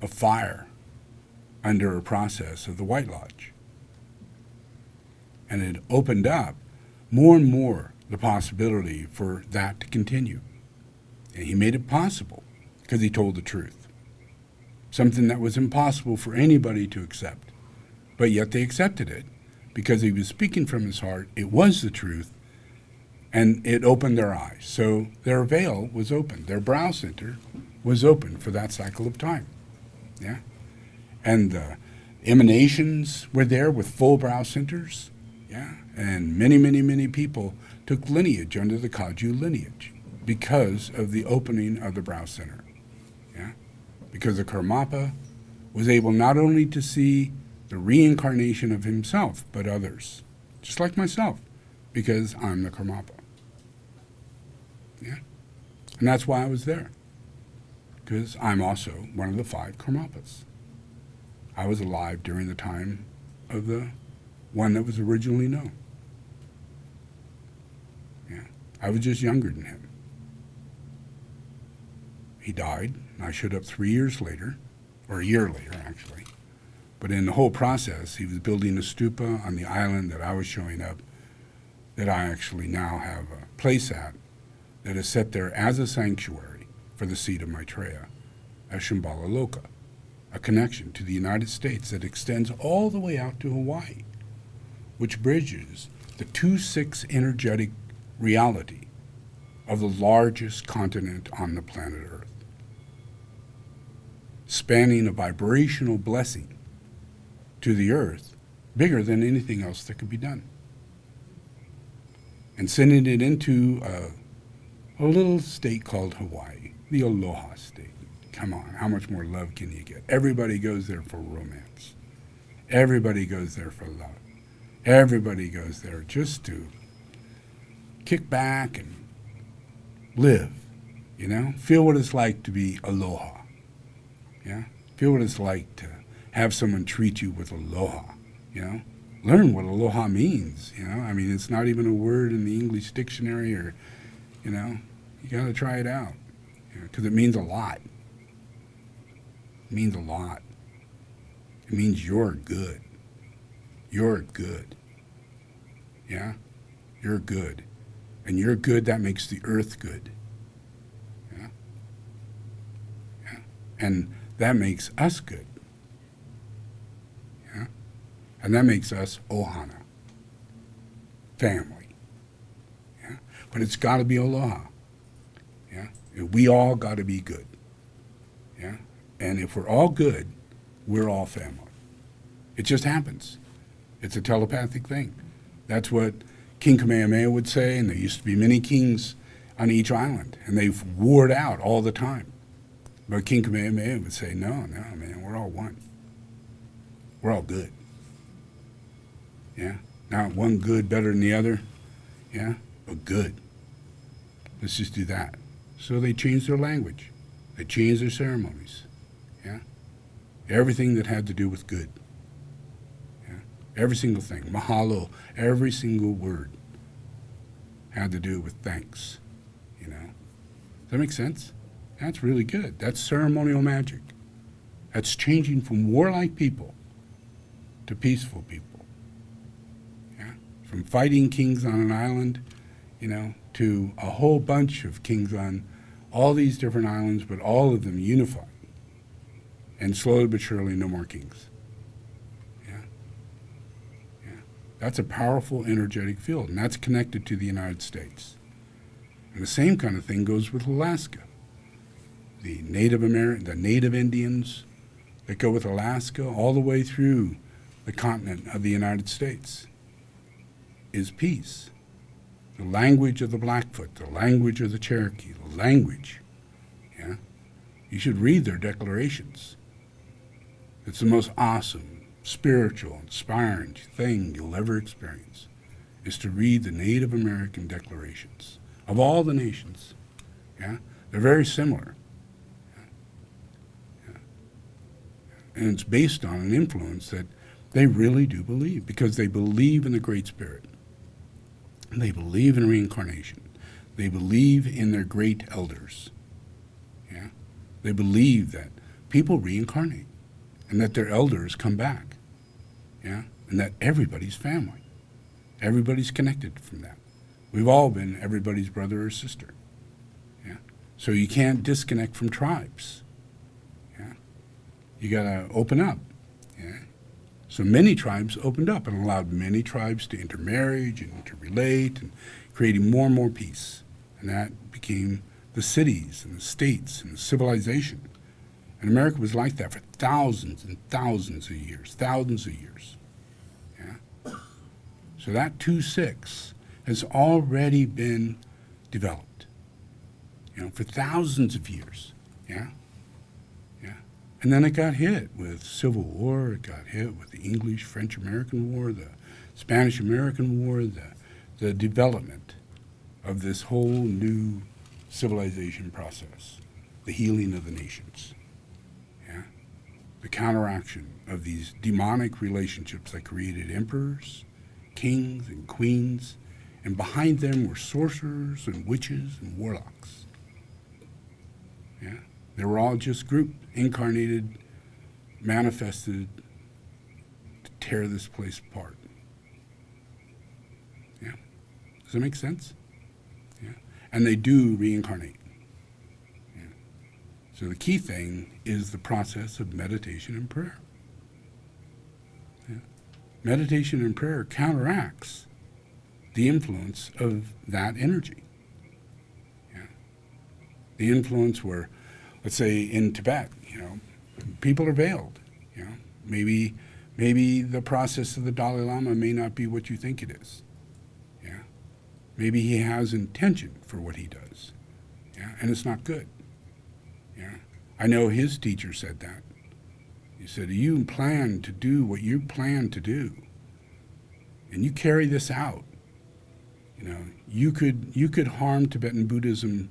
a fire under a process of the White Lodge. And it opened up more and more the possibility for that to continue. And he made it possible because he told the truth. Something that was impossible for anybody to accept. But yet they accepted it because he was speaking from his heart. It was the truth. And it opened their eyes. So their veil was open. Their brow center was open for that cycle of time. Yeah? And the emanations were there with full brow centers. Yeah? And many, many, many people took lineage under the Kaju lineage because of the opening of the brow center. Yeah? Because the Karmapa was able not only to see the reincarnation of himself, but others. Just like myself, because I'm the Karmapa. Yeah? And that's why I was there. Because I'm also one of the five Karmapas. I was alive during the time of the one that was originally known. Yeah. I was just younger than him. He died, and I showed up 3 years later, or a year later, actually. But in the whole process, he was building a stupa on the island that I was showing up, that I actually now have a place at, that is set there as a sanctuary for the seat of Maitreya, as Shambhala Loka, a connection to the United States that extends all the way out to Hawaii, which bridges the 2-6 energetic reality of the largest continent on the planet Earth, spanning a vibrational blessing to the Earth bigger than anything else that could be done, and sending it into a little state called Hawaii, the Aloha state. Come on, how much more love can you get? Everybody goes there for romance. Everybody goes there for love. Everybody goes there just to kick back and live, feel what it's like to be aloha. Yeah? Feel what it's like to have someone treat you with aloha, you know? Learn what aloha means, you know? I mean, it's not even a word in the English dictionary or, you know, you got to try it out, because it means a lot. It means a lot. It means you're good. You're good. Yeah? You're good. And you're good, that makes the earth good. Yeah? Yeah. And that makes us good. Yeah? And that makes us ohana. Family. Yeah? But it's got to be aloha. Yeah? We all got to be good. Yeah? And if we're all good, we're all family. It just happens. It's a telepathic thing. That's what King Kamehameha would say, and there used to be many kings on each island, and they've warred out all the time. But King Kamehameha would say, no, man, we're all one. We're all good. Yeah? Not one good better than the other, yeah? But good. Let's just do that. So they changed their language. They changed their ceremonies. Yeah? Everything that had to do with good. Yeah? Every single thing. Mahalo, every single word had to do with thanks. You know? Does that make sense? That's really good. That's ceremonial magic. That's changing from warlike people to peaceful people. Yeah? From fighting kings on an island, you know, to a whole bunch of kings on all these different islands, but all of them unified. And slowly but surely, no more kings. Yeah? Yeah. That's a powerful energetic field, and that's connected to the United States. And the same kind of thing goes with Alaska. The Native Indians that go with Alaska all the way through the continent of the United States is peace. The language of the Blackfoot, the language of the Cherokee, the language. Yeah? You should read their declarations. It's the most awesome, spiritual, inspiring thing you'll ever experience, is to read the Native American declarations of all the nations. Yeah? They're very similar. Yeah? And it's based on an influence that they really do believe, because they believe in the Great Spirit. They believe in reincarnation. They believe in their great elders. Yeah? They believe that people reincarnate and that their elders come back. Yeah? And that everybody's family. Everybody's connected from that. We've all been everybody's brother or sister. Yeah? So you can't disconnect from tribes. Yeah? You got to open up. Yeah? So many tribes opened up and allowed many tribes to intermarriage and interrelate, and creating more and more peace. And that became the cities and the states and the civilization. And America was like that for thousands and thousands of years, Yeah? So that 2-6 has already been developed, you know, for thousands of years. Yeah? And then it got hit with Civil War, it got hit with the English-French-American War, the Spanish-American War, the development of this whole new civilization process, the healing of the nations, yeah? The counteraction of these demonic relationships that created emperors, kings, and queens, and behind them were sorcerers and witches and warlocks. Yeah? They were all just groups, incarnated, manifested to tear this place apart. Yeah? Does that make sense? Yeah? And they do reincarnate. Yeah? So the key thing is the process of meditation and prayer. Yeah? Meditation and prayer counteracts the influence of that energy. Yeah? The influence where, let's say in Tibet, you know, people are veiled. You know, maybe the process of the Dalai Lama may not be what you think it is. Yeah, maybe he has intention for what he does. Yeah, and it's not good. Yeah, I know his teacher said that. He said, "You plan to do what you plan to do, and you carry this out. You know, you could harm Tibetan Buddhism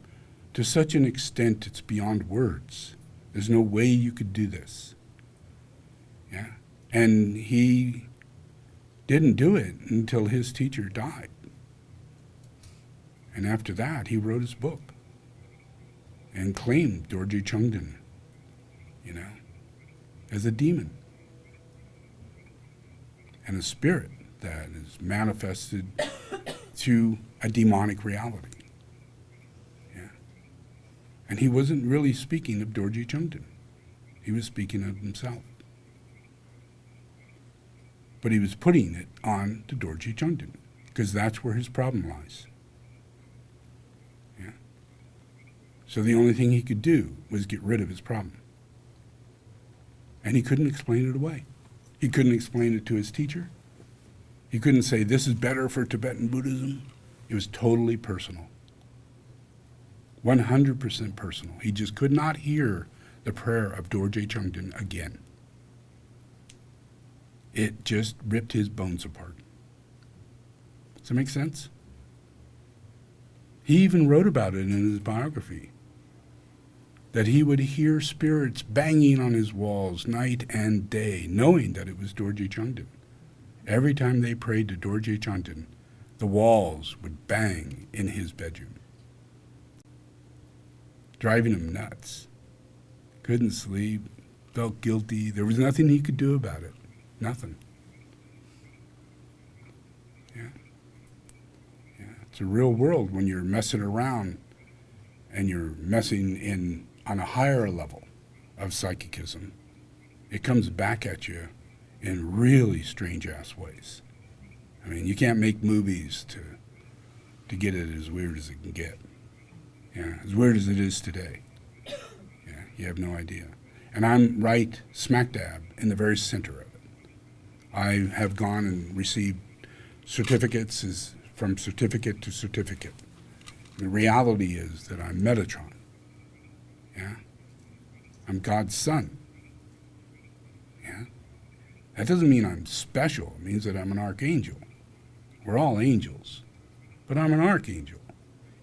to such an extent it's beyond words. There's no way you could do this. Yeah. And he didn't do it until his teacher died. And after that, he wrote his book and claimed Dorje Chungden, as a demon and a spirit that is manifested to a demonic reality. Yeah. And he wasn't really speaking of Dorje Chungden. He was speaking of himself. But he was putting it on to Dorje Chungden, because that's where his problem lies. Yeah. So the only thing he could do was get rid of his problem. And he couldn't explain it away. He couldn't explain it to his teacher. He couldn't say, this is better for Tibetan Buddhism. It was totally personal. 100% personal. He just could not hear the prayer of Dorje Chungden again. It just ripped his bones apart. Does that make sense? He even wrote about it in his biography, that he would hear spirits banging on his walls night and day, knowing that it was Dorje Chungden. Every time they prayed to Dorje Chungden, the walls would bang in his bedroom, driving him nuts. Couldn't sleep, felt guilty. There was nothing he could do about it. Nothing. Yeah. It's a real world when you're messing around and you're messing in on a higher level of psychicism. It comes back at you in really strange-ass ways. I mean, you can't make movies to get it as weird as it can get. Yeah, as weird as it is today. Yeah, you have no idea. And I'm right smack dab in the very center of it. I have gone and received certificates from certificate to certificate. The reality is that I'm Metatron. Yeah? I'm God's son. Yeah? That doesn't mean I'm special. It means that I'm an archangel. We're all angels. But I'm an archangel.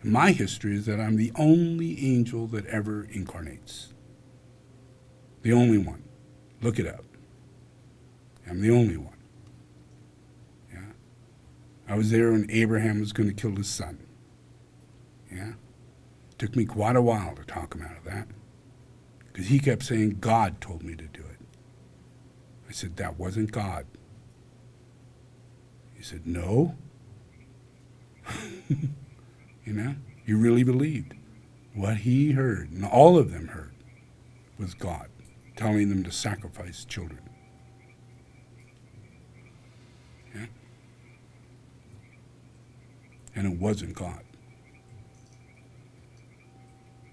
And my history is that I'm the only angel that ever incarnates. The only one. Look it up. I'm the only one. Yeah? I was there when Abraham was going to kill his son. Yeah? Took me quite a while to talk him out of that, because he kept saying, God told me to do it. I said, that wasn't God. He said, no. He really believed. What he heard, and all of them heard, was God telling them to sacrifice children. Yeah? And it wasn't God.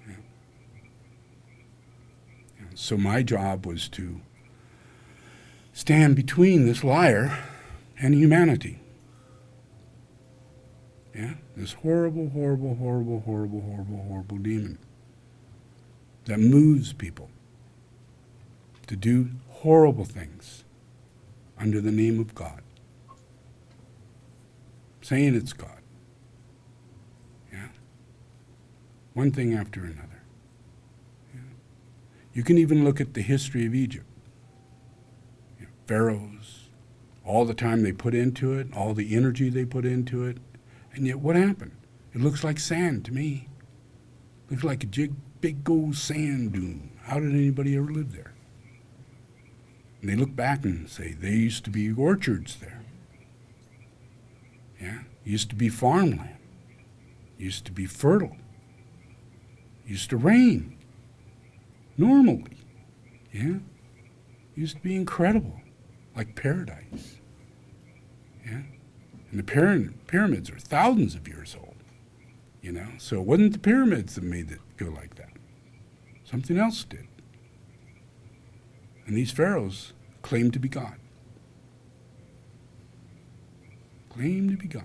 Yeah. Yeah. So my job was to stand between this liar and humanity. Yeah? This horrible, horrible, horrible, horrible, horrible, horrible demon that moves people to do horrible things under the name of God, saying it's God. Yeah? One thing after another. Yeah? You can even look at the history of Egypt. Pharaohs, all the time they put into it, all the energy they put into it, and yet what happened? It looks like sand to me. Looks like a big old sand dune. How did anybody ever live there? And they look back and say, there used to be orchards there. Yeah, used to be farmland. Used to be fertile. Used to rain. Normally. Yeah, used to be incredible. Like paradise. Yeah? And the pyramids are thousands of years old. So it wasn't the pyramids that made it go like that. Something else did. And these pharaohs claimed to be God. Claimed to be God.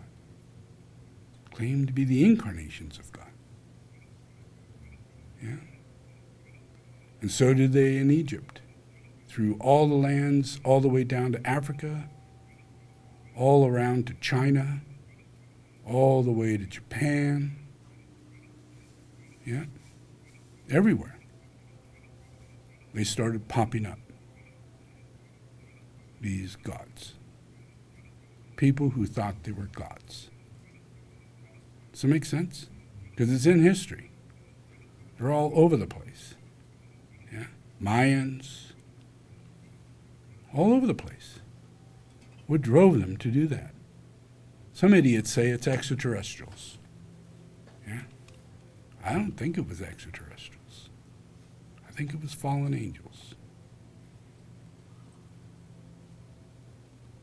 Claimed to be the incarnations of God. Yeah? And so did they in Egypt. Through all the lands, all the way down to Africa, all around to China, all the way to Japan. Yeah, everywhere. They started popping up. these gods. People who thought they were gods. Does that make sense? Because it's in history. They're all over the place. Yeah? Mayans, all over the place. What drove them to do that? Some idiots say it's extraterrestrials. Yeah? I don't think it was extraterrestrials. I think it was fallen angels.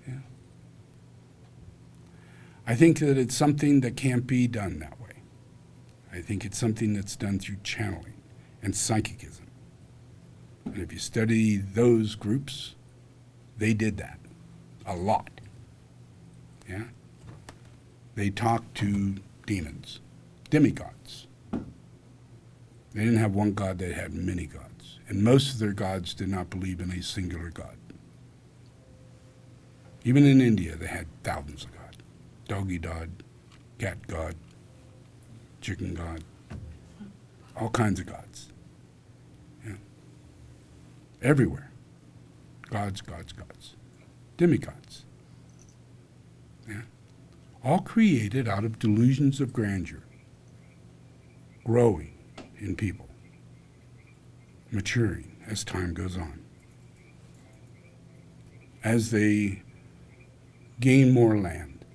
Yeah? I think that it's something that can't be done that way. I think it's something that's done through channeling and psychicism. And if you study those groups, they did that a lot. Yeah? They talked to demons, demigods. They didn't have one god, they had many gods. And most of their gods did not believe in a singular god. Even in India, they had thousands of gods. Doggy god, cat god, chicken god, all kinds of gods. Yeah. Everywhere. Gods, gods, gods. Demigods. Yeah. All created out of delusions of grandeur, growing in people, maturing as time goes on. As they gain more land,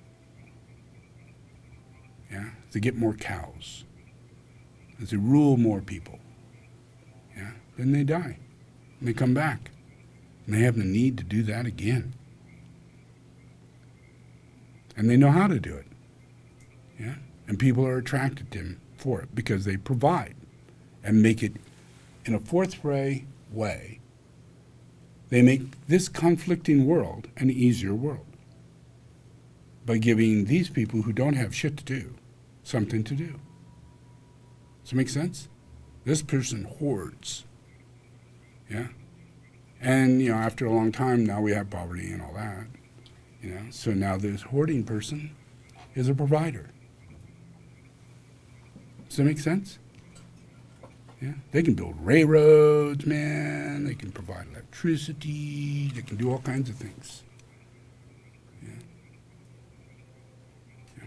yeah, as they get more cows, as they rule more people, yeah, then they die, and they come back, and they have the need to do that again. And they know how to do it, yeah, and people are attracted to them for it because they provide and make it in a forthright way. They make this conflicting world an easier world by giving these people who don't have shit to do something to do. Does it make sense? This person hoards. Yeah? And, after a long time, now we have poverty and all that. So now this hoarding person is a provider. Does that make sense? Yeah? They can build railroads, man. They can provide electricity. They can do all kinds of things.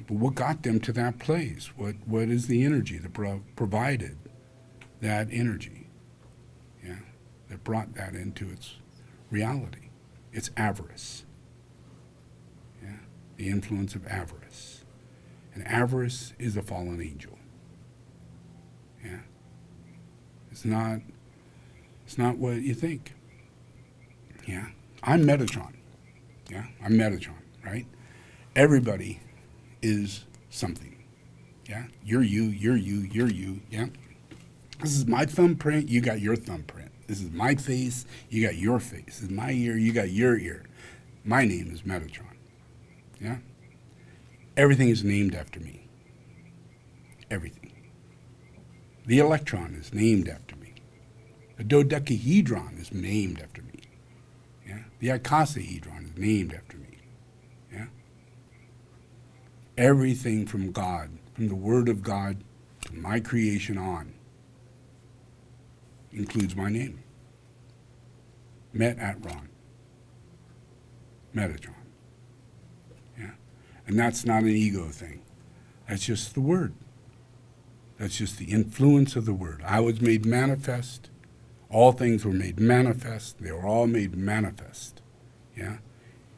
But what got them to that place? What is the energy that provided that energy? Yeah, that brought that into its reality. It's avarice. Yeah, the influence of avarice. And avarice is a fallen angel. Yeah, it's not what you think. Yeah, I'm Metatron. Yeah, I'm Metatron, right? Everybody is something. Yeah? You're you, you're you, you're you. Yeah? This is my thumbprint, you got your thumbprint. This is my face, you got your face. This is my ear, you got your ear. My name is Metatron. Yeah? Everything is named after me. Everything. The electron is named after me. The dodecahedron is named after me. Yeah? The icosahedron is named after me. Yeah? Everything from God, from the Word of God to my creation on, includes my name. Met-at-ron. Metatron. Yeah? And that's not an ego thing. That's just the Word. That's just the influence of the Word. I was made manifest. All things were made manifest. They were all made manifest. Yeah?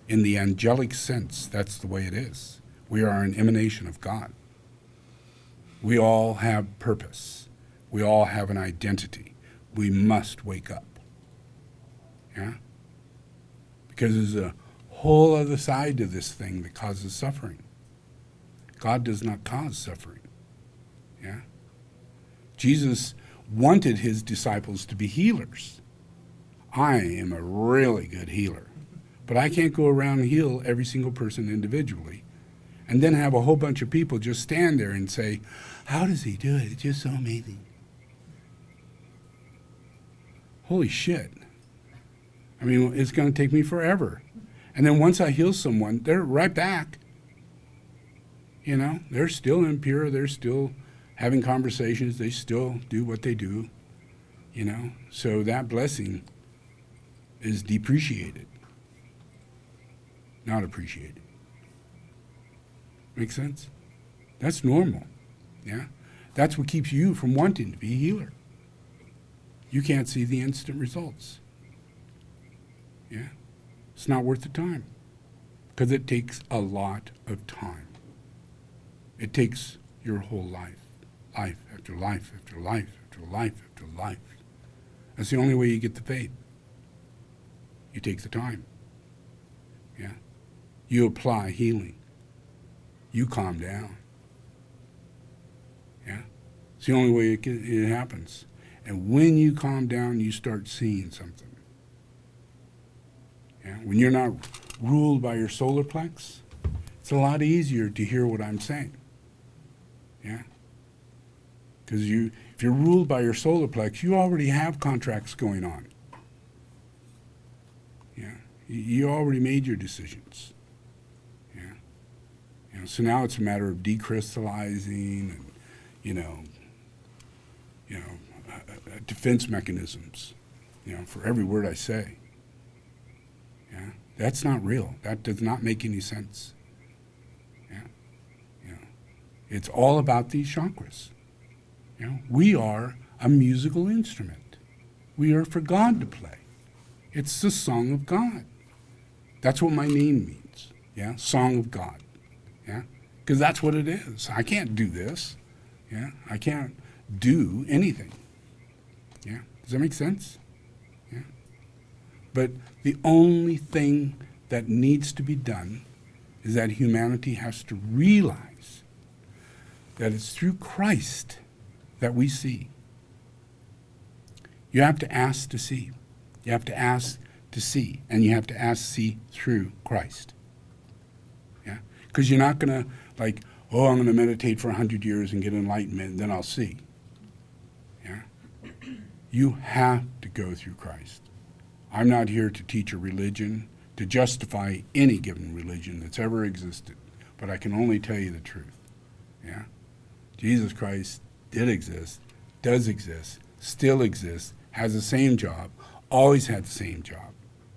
In the angelic sense, that's the way it is. We are an emanation of God. We all have purpose. We all have an identity. We must wake up. Yeah? Because there's a whole other side to this thing that causes suffering. God does not cause suffering. Yeah? Jesus wanted his disciples to be healers. I am a really good healer, but I can't go around and heal every single person individually and then have a whole bunch of people just stand there and say, how does he do it? It's just so amazing. Holy shit. I mean, it's going to take me forever. And then once I heal someone, they're right back. They're still impure. They're still having conversations. They still do what they do. So that blessing is depreciated. not appreciated. Make sense? That's normal. Yeah? That's what keeps you from wanting to be a healer. You can't see the instant results. Yeah? It's not worth the time. Because it takes a lot of time. It takes your whole life. Life after life after life after life after life. That's the only way you get the faith. You take the time. Yeah? You apply healing. You calm down. Yeah? It's the only way it happens. And when you calm down, you start seeing something. Yeah? When you're not ruled by your solar plex, it's a lot easier to hear what I'm saying. Yeah? Because if you're ruled by your solar plex, you already have contracts going on. Yeah? You already made your decisions. Yeah? So now it's a matter of decrystallizing and, defense mechanisms, for every word I say. Yeah? That's not real. That does not make any sense. Yeah? It's all about these chakras. We are a musical instrument. We are for God to play. It's the song of God. That's what my name means. Yeah? Song of God. Yeah? Because that's what it is. I can't do this. Yeah? I can't do anything. Yeah? Does that make sense? Yeah? But the only thing that needs to be done is that humanity has to realize that it's through Christ that we see. You have to ask to see. You have to ask to see, and you have to ask to see through Christ. Yeah? Because you're not going to I'm going to meditate for 100 years and get enlightenment, and then I'll see. Yeah? You have to go through Christ. I'm not here to teach a religion, to justify any given religion that's ever existed, but I can only tell you the truth. Yeah? Jesus Christ did exist, does exist, still exists, has the same job, always had the same job.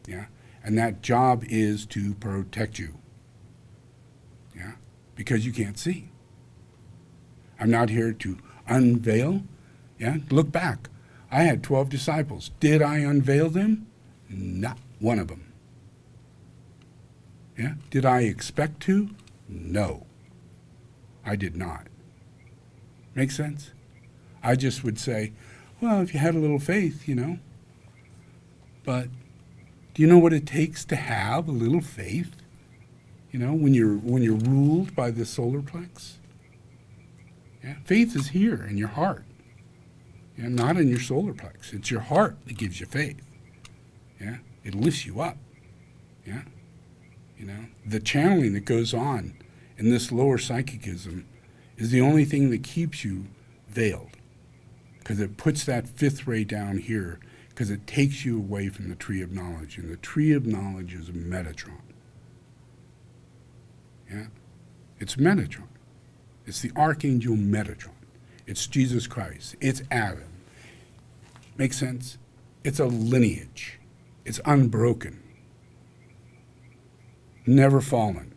Yeah? And that job is to protect you. Yeah? Because you can't see. I'm not here to unveil. Yeah? Look back. I had 12 disciples. Did I unveil them? Not one of them. Yeah? Did I expect to? No. I did not. Make sense? I just would say, well, if you had a little faith, But do you know what it takes to have a little faith? When you're ruled by the solar plex? Yeah? Faith is here in your heart. Yeah? Not in your solar plex. It's your heart that gives you faith. Yeah? It lifts you up. Yeah? The channeling that goes on in this lower psychicism is the only thing that keeps you veiled. Because it puts that fifth ray down here, because it takes you away from the tree of knowledge. And the tree of knowledge is Metatron. Yeah? It's Metatron. It's the Archangel Metatron. It's Jesus Christ. It's Adam. Make sense? It's a lineage. It's unbroken. Never fallen.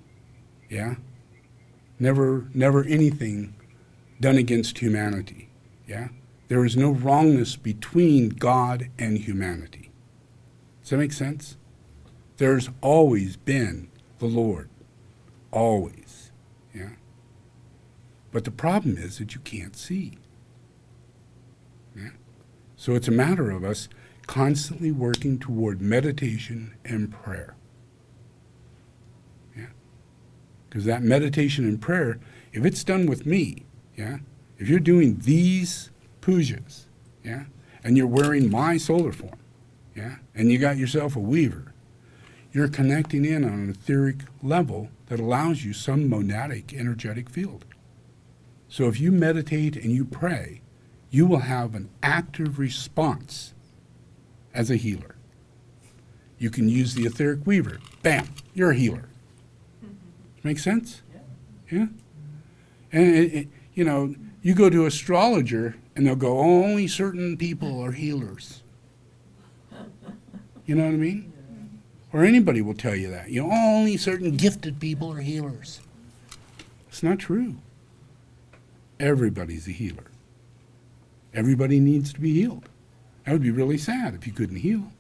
Yeah? Never anything done against humanity. Yeah? There is no wrongness between God and humanity. Does that make sense? There's always been the Lord. Always. Yeah? But the problem is that you can't see. Yeah? So it's a matter of us constantly working toward meditation and prayer. Yeah? Because that meditation and prayer, if it's done with me, yeah? If you're doing these pujas, yeah? And you're wearing my solar form, yeah? And you got yourself a weaver, you're connecting in on an etheric level that allows you some monadic energetic field. So if you meditate and you pray, you will have an active response as a healer. You can use the etheric weaver. Bam, you're a healer. Make sense? Yeah? And, you go to astrologer and they'll go, only certain people are healers. You know what I mean? Or anybody will tell you that. You know, only certain gifted people are healers. It's not true. Everybody's a healer. Everybody needs to be healed. That would be really sad if you couldn't heal.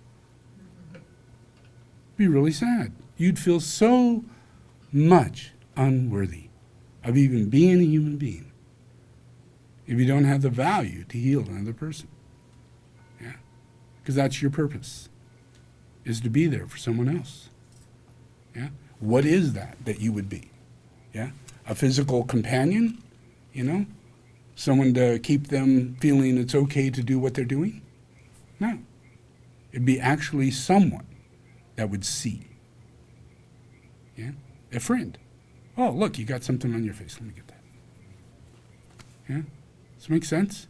It'd be really sad. You'd feel so much unworthy of even being a human being if you don't have the value to heal another person. Yeah? Because that's your purpose, is to be there for someone else. Yeah? What is that you would be? Yeah? A physical companion? You know? Someone to keep them feeling it's okay to do what they're doing? No. It'd be actually someone that would see. Yeah? A friend. Oh, look, you got something on your face. Let me get that. Yeah? Does it make sense?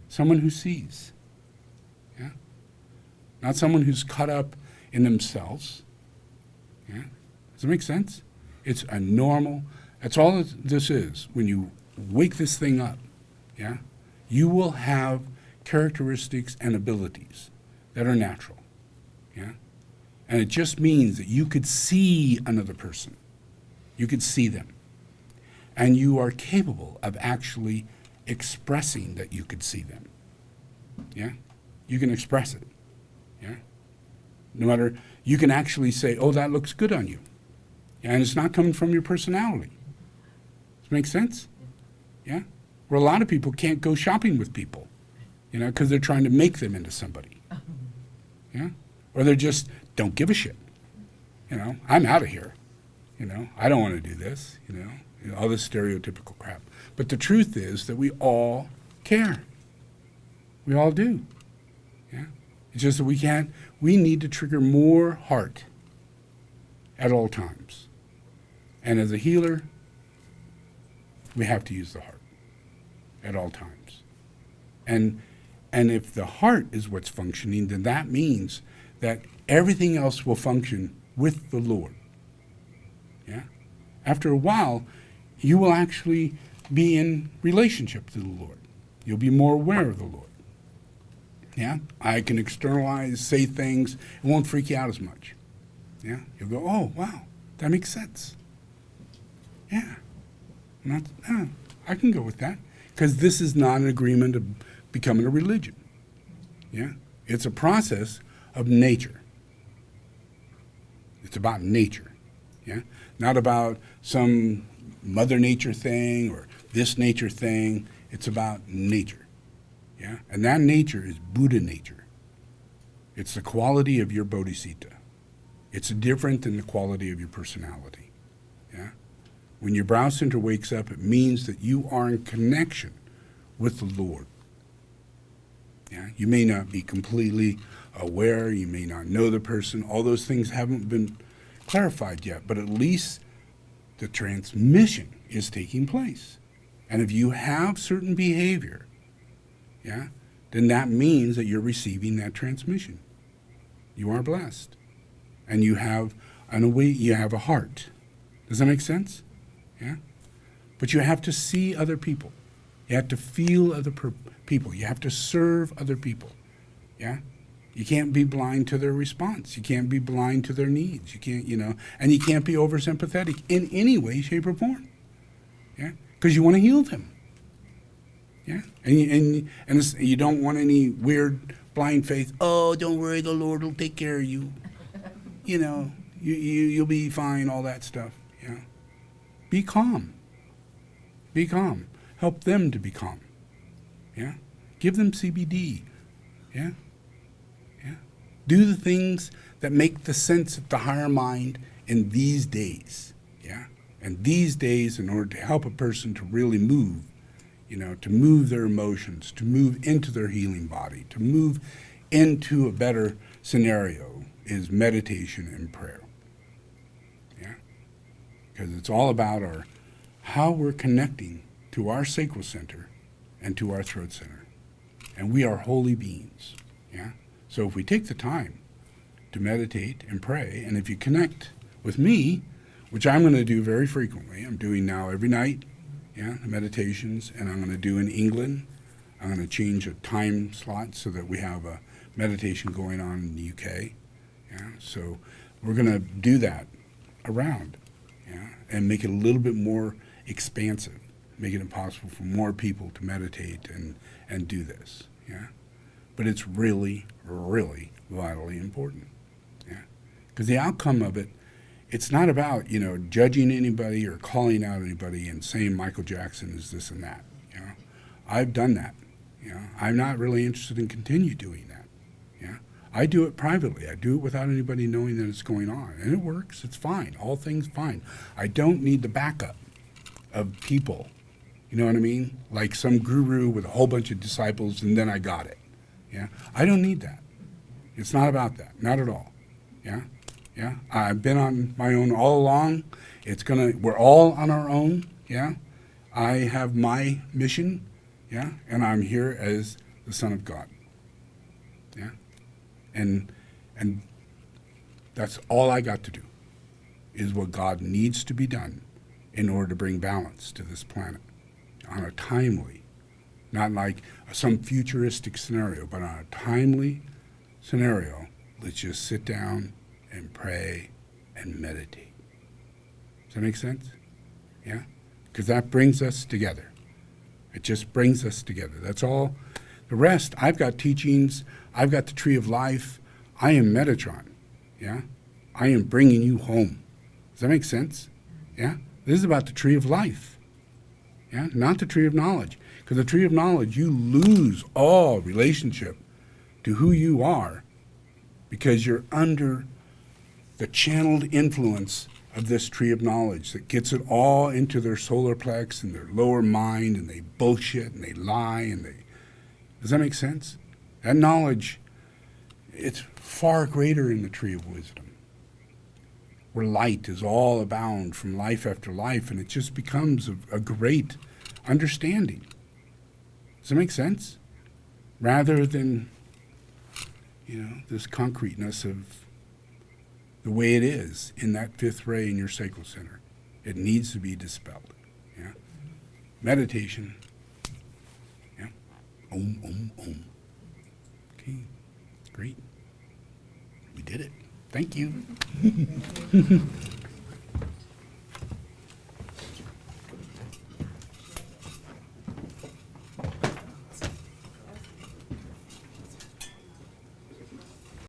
Someone who sees. Yeah? Not someone who's caught up in themselves. Yeah? Does it make sense? It's a normal, that's all this is. When you wake this thing up, yeah, you will have characteristics and abilities that are natural. Yeah? And it just means that you could see another person. You could see them. And you are capable of actually expressing that you could see them. Yeah? You can express it. Yeah? No matter, you can actually say, oh, that looks good on you. Yeah? And it's not coming from your personality. Does it make sense? Yeah? Where a lot of people can't go shopping with people, you know, because they're trying to make them into somebody. Yeah? Or they're just don't give a shit. You know, I'm out of here. You know, I don't want to do this, you know, all this stereotypical crap. But the truth is that we all care. We all do. Yeah? It's just that we need to trigger more heart at all times. And as a healer, we have to use the heart at all times. And if the heart is what's functioning, then that means that everything else will function with the Lord. Yeah? After a while, you will actually be in relationship to the Lord. You'll be more aware of the Lord. Yeah? I can externalize, say things, it won't freak you out as much. Yeah? You'll go, oh, wow, that makes sense. Yeah. I can go with that. Because this is not an agreement of becoming a religion. Yeah? It's a process of nature. It's about nature. Yeah? Not about some Mother Nature thing or this nature thing. It's about nature. Yeah? And that nature is Buddha nature. It's the quality of your bodhicitta. It's different than the quality of your personality. Yeah? When your brow center wakes up, it means that you are in connection with the Lord. Yeah? You may not be completely aware, you may not know the person, all those things haven't been clarified yet, but at least the transmission is taking place. And if you have certain behavior, yeah, then that means that you're receiving that transmission. You are blessed. And you have a heart. Does that make sense? Yeah? But you have to see other people. You have to feel other people. You have to serve other people. Yeah? You can't be blind to their response. You can't be blind to their needs. You can't, and you can't be oversympathetic in any way, shape, or form. Yeah? Because you want to heal them. Yeah? And you don't want any weird blind faith. Oh, don't worry, the Lord will take care of you. You'll be fine, all that stuff. Yeah? Be calm. Be calm. Help them to be calm. Yeah? Give them CBD. Yeah? Yeah? Do the things that make the sense of the higher mind in these days. Yeah? And these days, in order to help a person to really move, to move their emotions, to move into their healing body, to move into a better scenario, is meditation and prayer. Yeah? Because it's all about how we're connecting to our sacral center and to our throat center. And we are holy beings. Yeah? So if we take the time to meditate and pray, and if you connect with me, which I'm going to do very frequently, I'm doing now every night, yeah, the meditations, and I'm going to do in England. I'm going to change a time slot so that we have a meditation going on in the UK. Yeah? So We're going to do that around, yeah, and make it a little bit more expansive, make it impossible for more people to meditate and do this, yeah. But it's really, really vitally important, yeah. Because the outcome of it, it's not about, you know, judging anybody or calling out anybody and saying Michael Jackson is this and that, you know. I've done that, you know. I'm not really interested in continue doing that, yeah. I do it privately. I do it without anybody knowing that it's going on. And it works. It's fine. All things fine. I don't need the backup of people, you know what I mean? Like some guru with a whole bunch of disciples and then I got it. Yeah, I don't need that. It's not about that, not at all. Yeah, yeah. I've been on my own all along. We're all on our own. Yeah, I have my mission. Yeah, and I'm here as the Son of God. Yeah, and that's all I got to do. Is what God needs to be done in order to bring balance to this planet on a timely. Not like some futuristic scenario, but on a timely scenario, let's just sit down and pray and meditate. Does that make sense? Yeah? Because that brings us together. It just brings us together. That's all. The rest, I've got teachings. I've got the tree of life. I am Metatron. Yeah? I am bringing you home. Does that make sense? Yeah? This is about the tree of life. Yeah? Not the tree of knowledge. Because the tree of knowledge, you lose all relationship to who you are because you're under the channeled influence of this tree of knowledge that gets it all into their solar plex and their lower mind, and they bullshit and they lie and they... Does that make sense? That knowledge, it's far greater in the tree of wisdom, where light is all abound from life after life, and it just becomes a great understanding. Does that make sense? Rather than, you know, this concreteness of the way it is in that fifth ray in your sacral center. It needs to be dispelled. Yeah. Meditation. Yeah. Om, om, om. Okay. Great. We did it. Thank you.